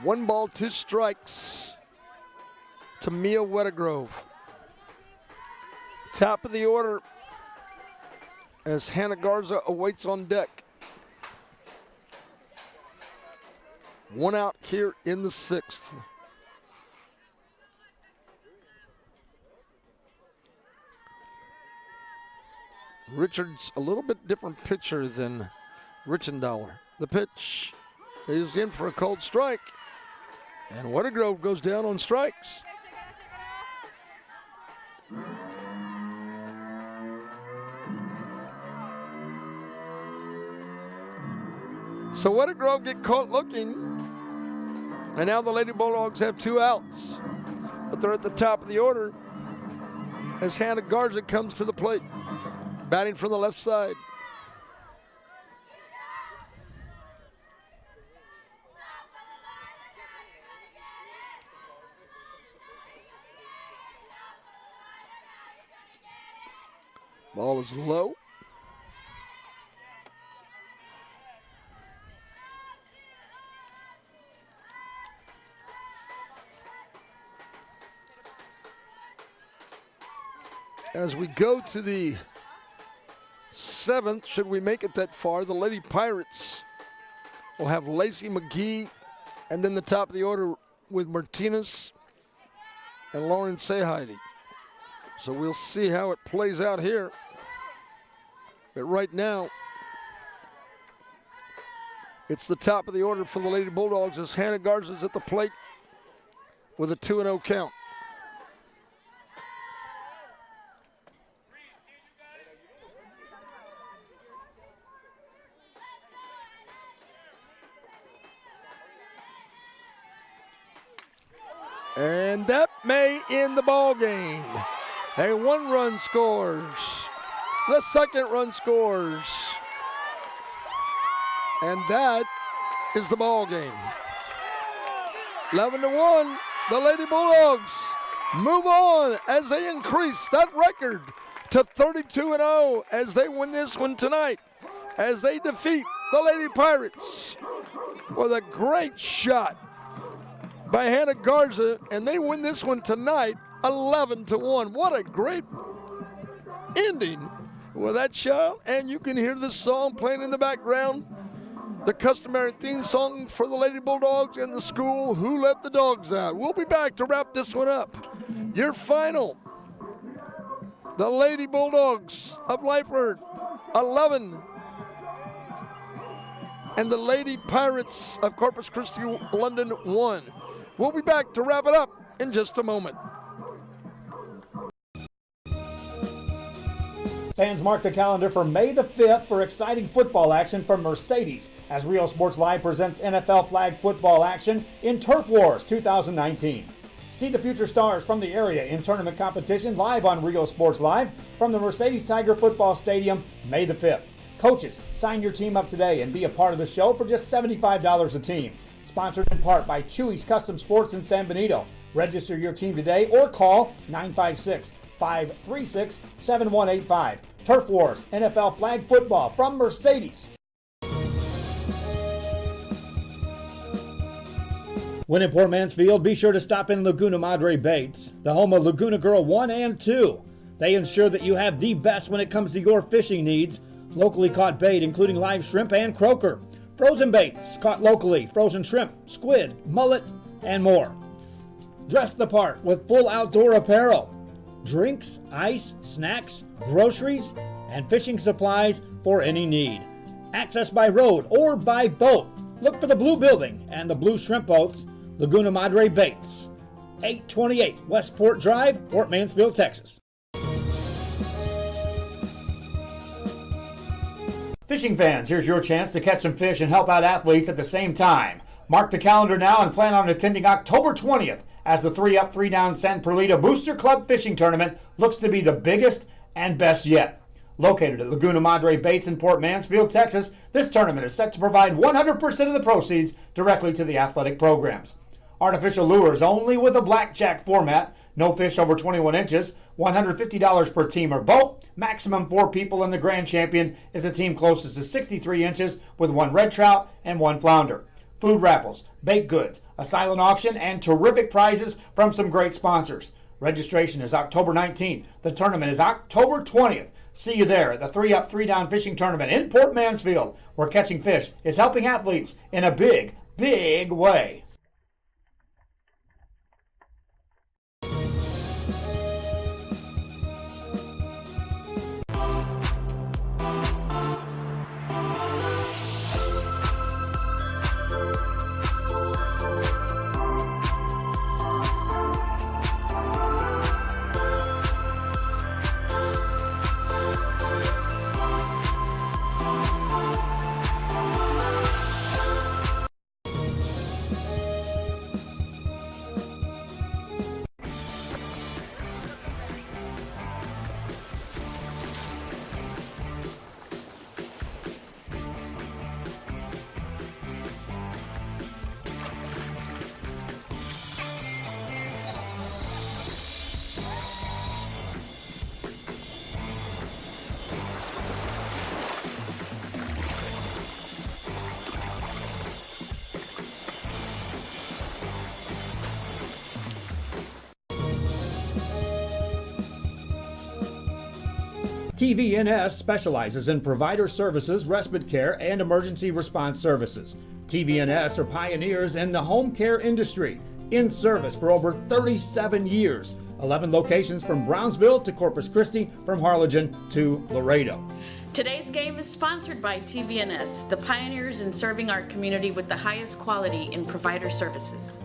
1 ball, 2 strikes to Mia Wettergrove. Top of the order as Hannah Garza awaits on deck. 1 out here in the 6th. Richards, a little bit different pitcher than Richendauer. The pitch is in for a cold strike, and Wettergrove goes down on strikes. So Wettergrove get caught looking, and now the Lady Bulldogs have 2 outs, but they're at the top of the order as Hannah Garza comes to the plate, batting from the left side. Ball is low. As we go to the 7th, should we make it that far, the Lady Pirates will have Lacey McGee, and then the top of the order with Martinez and Lauren Seheide. So we'll see how it plays out here. But right now, it's the top of the order for the Lady Bulldogs as Hannah Garza's at the plate with a 2-0 count. And that may end the ball game. A 1-run scores. The second run scores. And that is the ball game. 11-1, the Lady Bulldogs move on as they increase that record to 32-0 as they win this one tonight, as they defeat the Lady Pirates with a great shot by Hannah Garza, and they win this one tonight 11-1. What a great ending with that shot, and you can hear the song playing in the background, the customary theme song for the Lady Bulldogs and the school, Who Let the Dogs Out. We'll be back to wrap this one up. Your final, the Lady Bulldogs of Lyford, 11, and the Lady Pirates of Corpus Christi, London, 1. We'll be back to wrap it up in just a moment. Fans, mark the calendar for May the 5th for exciting football action from Mercedes as Rio Sports Live presents NFL flag football action in Turf Wars 2019. See the future stars from the area in tournament competition live on Rio Sports Live from the Mercedes Tiger Football Stadium May the 5th. Coaches, sign your team up today and be a part of the show for just $75 a team. Sponsored in part by Chewy's Custom Sports in San Benito. Register your team today or call 956-536-7185. Turf Wars, NFL flag football from Mercedes. When in Port Mansfield, be sure to stop in Laguna Madre Baits, the home of Laguna Girl 1 and 2. They ensure that you have the best when it comes to your fishing needs. Locally caught bait, including live shrimp and croaker. Frozen baits caught locally, frozen shrimp, squid, mullet, and more. Dress the part with full outdoor apparel. Drinks, ice, snacks, groceries, and fishing supplies for any need. Access by road or by boat. Look for the blue building and the blue shrimp boats, Laguna Madre Baits. 828 Westport Drive, Port Mansfield, Texas. Fishing fans, here's your chance to catch some fish and help out athletes at the same time. Mark the calendar now and plan on attending October 20th as the 3-Up, 3-Down San Perlita Booster Club Fishing Tournament looks to be the biggest and best yet. Located at Laguna Madre Baits in Port Mansfield, Texas, this tournament is set to provide 100% of the proceeds directly to the athletic programs. Artificial lures only with a blackjack format, no fish over 21 inches, $150 per team or boat, maximum 4 people, and the grand champion is a team closest to 63 inches with 1 red trout and 1 flounder. Food raffles, baked goods, a silent auction, and terrific prizes from some great sponsors. Registration is October 19th. The tournament is October 20th. See you there at the 3-Up, 3-Down Fishing Tournament in Port Mansfield, where catching fish is helping athletes in a big, big way. TVNS specializes in provider services, respite care, and emergency response services. TVNS are pioneers in the home care industry, in service for over 37 years. 11 locations from Brownsville to Corpus Christi, from Harlingen to Laredo. Today's game is sponsored by TVNS, the pioneers in serving our community with the highest quality in provider services.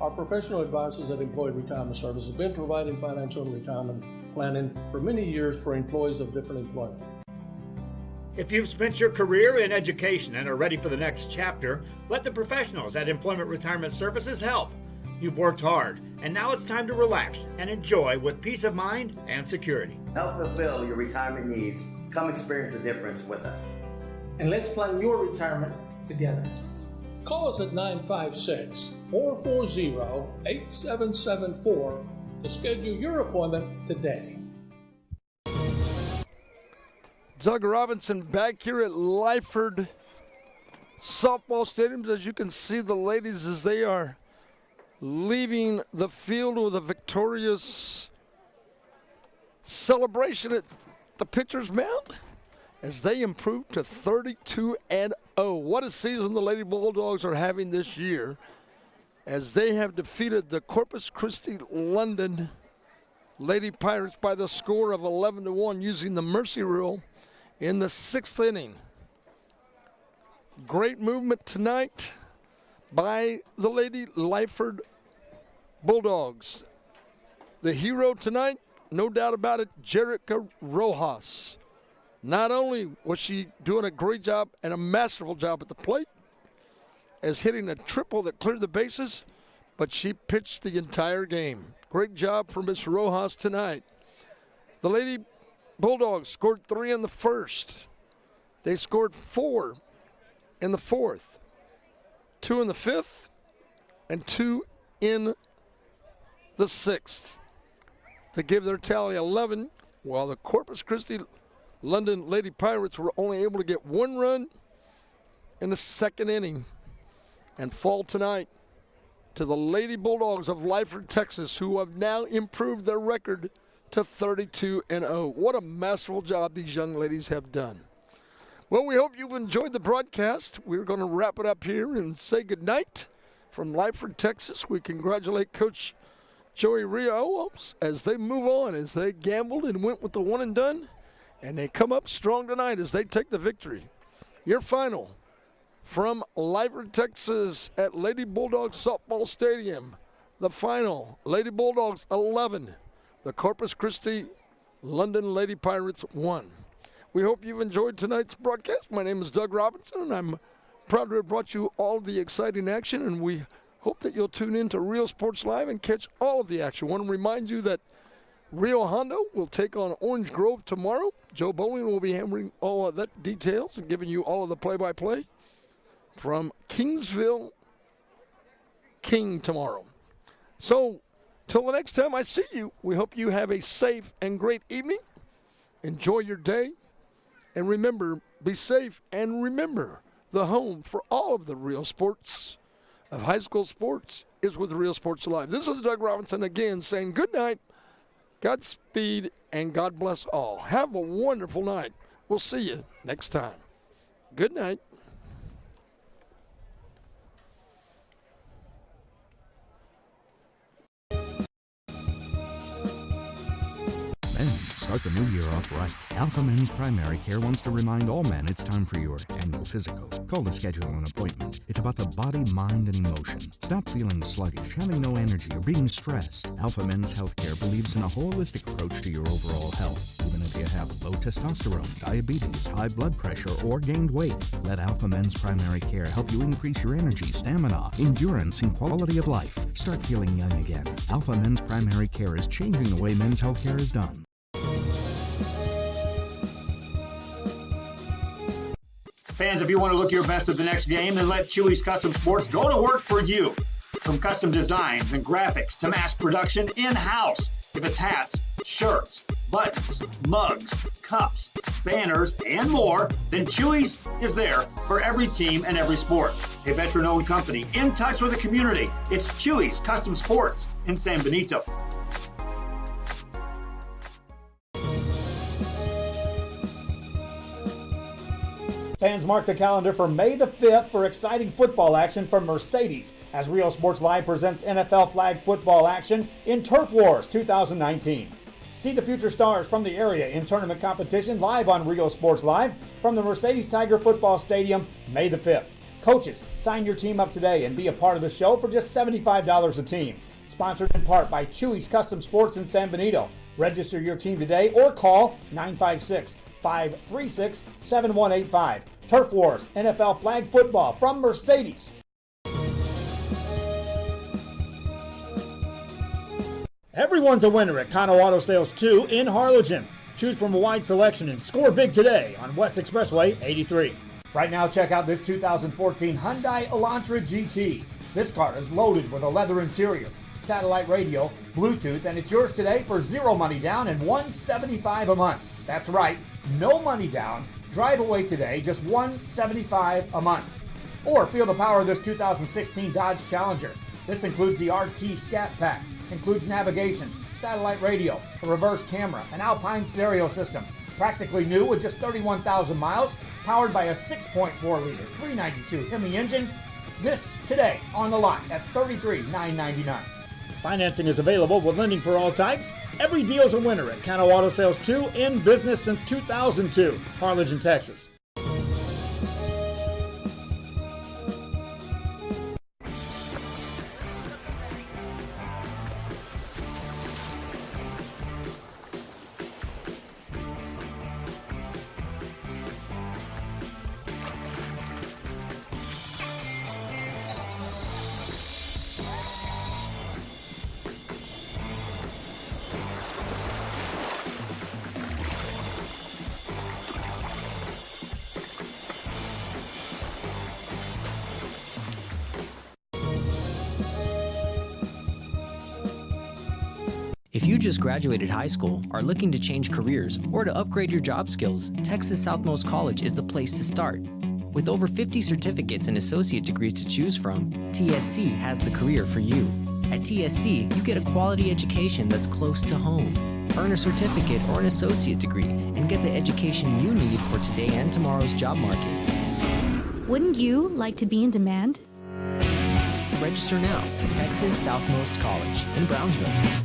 Our professional advisors at Employee Retirement Service have been providing financial and retirement planning for many years for employees of different employment. If you've spent your career in education and are ready for the next chapter, let the professionals at Employment Retirement Services help. You've worked hard, and now it's time to relax and enjoy with peace of mind and security. Help fulfill your retirement needs. Come experience the difference with us. And let's plan your retirement together. Call us at 956-440-8774 to schedule your appointment today. Doug Robinson back here at Lyford Softball Stadium. As you can see, the ladies as they are leaving the field with a victorious celebration at the pitcher's mound as they improve to 32-0. What a season the Lady Bulldogs are having this year as they have defeated the Corpus Christi London Lady Pirates by the score of 11-1 using the mercy rule in the 6th inning. Great movement tonight by the Lady Lyford Bulldogs. The hero tonight, no doubt about it, Jerica Rojas. Not only was she doing a great job and a masterful job at the plate as hitting a triple that cleared the bases, but she pitched the entire game. Great job for Miss Rojas tonight. The Lady Bulldogs scored 3 in the first. They scored 4 in the fourth, 2 in the fifth, and 2 in the sixth. They give their tally 11, while the Corpus Christi London Lady Pirates were only able to get 1 run in the 2nd inning and fall tonight to the Lady Bulldogs of Lyford, Texas, who have now improved their record to 32-0. What a masterful job these young ladies have done. Well, we hope you've enjoyed the broadcast. We're going to wrap it up here and say goodnight from Lyford, Texas. We congratulate Coach Joey Rios as they move on, as they gambled and went with the one and done, and they come up strong tonight as they take the victory. Your final from Lyford, Texas at Lady Bulldogs Softball Stadium. The final, Lady Bulldogs 11, the Corpus Christi London Lady Pirates 1. We hope you've enjoyed tonight's broadcast. My name is Doug Robinson, and I'm proud to have brought you all the exciting action, and we hope that you'll tune in to Real Sports Live and catch all of the action. I want to remind you that Rio Hondo will take on Orange Grove tomorrow. Joe Bowling will be hammering all of that details and giving you all of the play-by-play from Kingsville King tomorrow. So, till the next time I see you, we hope you have a safe and great evening. Enjoy your day. And remember, be safe, and remember, the home for all of the real sports of high school sports is with Real Sports Live. This is Doug Robinson again saying good night, Godspeed, and God bless all. Have a wonderful night. We'll see you next time. Good night. Start the new year off right. Alpha Men's Primary Care wants to remind all men it's time for your annual physical. Call to schedule an appointment. It's about the body, mind, and emotion. Stop feeling sluggish, having no energy, or being stressed. Alpha Men's Healthcare believes in a holistic approach to your overall health. Even if you have low testosterone, diabetes, high blood pressure, or gained weight, let Alpha Men's Primary Care help you increase your energy, stamina, endurance, and quality of life. Start feeling young again. Alpha Men's Primary Care is changing the way men's healthcare is done. Fans, if you want to look your best at the next game, then let Chewy's Custom Sports go to work for you. From custom designs and graphics to mass production in-house. If it's hats, shirts, buttons, mugs, cups, banners, and more, then Chewy's is there for every team and every sport. A veteran-owned company in touch with the community. It's Chewy's Custom Sports in San Benito. Fans, mark the calendar for May the 5th for exciting football action from Mercedes as Real Sports Live presents NFL flag football action in Turf Wars 2019. See the future stars from the area in tournament competition live on Real Sports Live from the Mercedes Tiger Football Stadium May the 5th. Coaches, sign your team up today and be a part of the show for just $75 a team. Sponsored in part by Chewy's Custom Sports in San Benito. Register your team today or call 536-7185. Turf Wars NFL Flag Football from Mercedes. Everyone's a winner at Kano Auto Sales 2 in Harlingen. Choose from a wide selection and score big today on West Expressway 83. Right now, check out this 2014 Hyundai Elantra GT. This car is loaded with a leather interior, satellite radio, Bluetooth, and it's yours today for zero money down and $175 a month. That's right, no money down. Drive away today, just $175 a month. Or feel the power of this 2016 Dodge Challenger. This includes the RT Scat Pack, includes navigation, satellite radio, a reverse camera, an Alpine stereo system. Practically new with just 31,000 miles, powered by a 6.4-liter 392 Hemi engine. This today on the lot at $33,999. Financing is available with lending for all types. Every deal's a winner at Kano Auto Sales 2, in business since 2002, Harlingen, Texas. If you just graduated high school, are looking to change careers, or to upgrade your job skills, Texas Southmost College is the place to start. With over 50 certificates and associate degrees to choose from, TSC has the career for you. At TSC, you get a quality education that's close to home. Earn a certificate or an associate degree and get the education you need for today and tomorrow's job market. Wouldn't you like to be in demand? Register now at Texas Southmost College in Brownsville.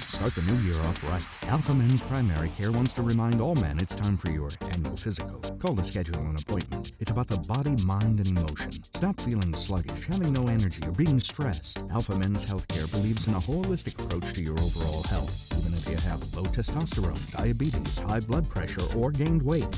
Start the new year off right. Alpha Men's Primary Care wants to remind all men it's time for your annual physical. Call to schedule an appointment. It's about the body, mind, and emotion. Stop feeling sluggish, having no energy, or being stressed. Alpha Men's Healthcare believes in a holistic approach to your overall health. Even if you have low testosterone, diabetes, high blood pressure, or gained weight,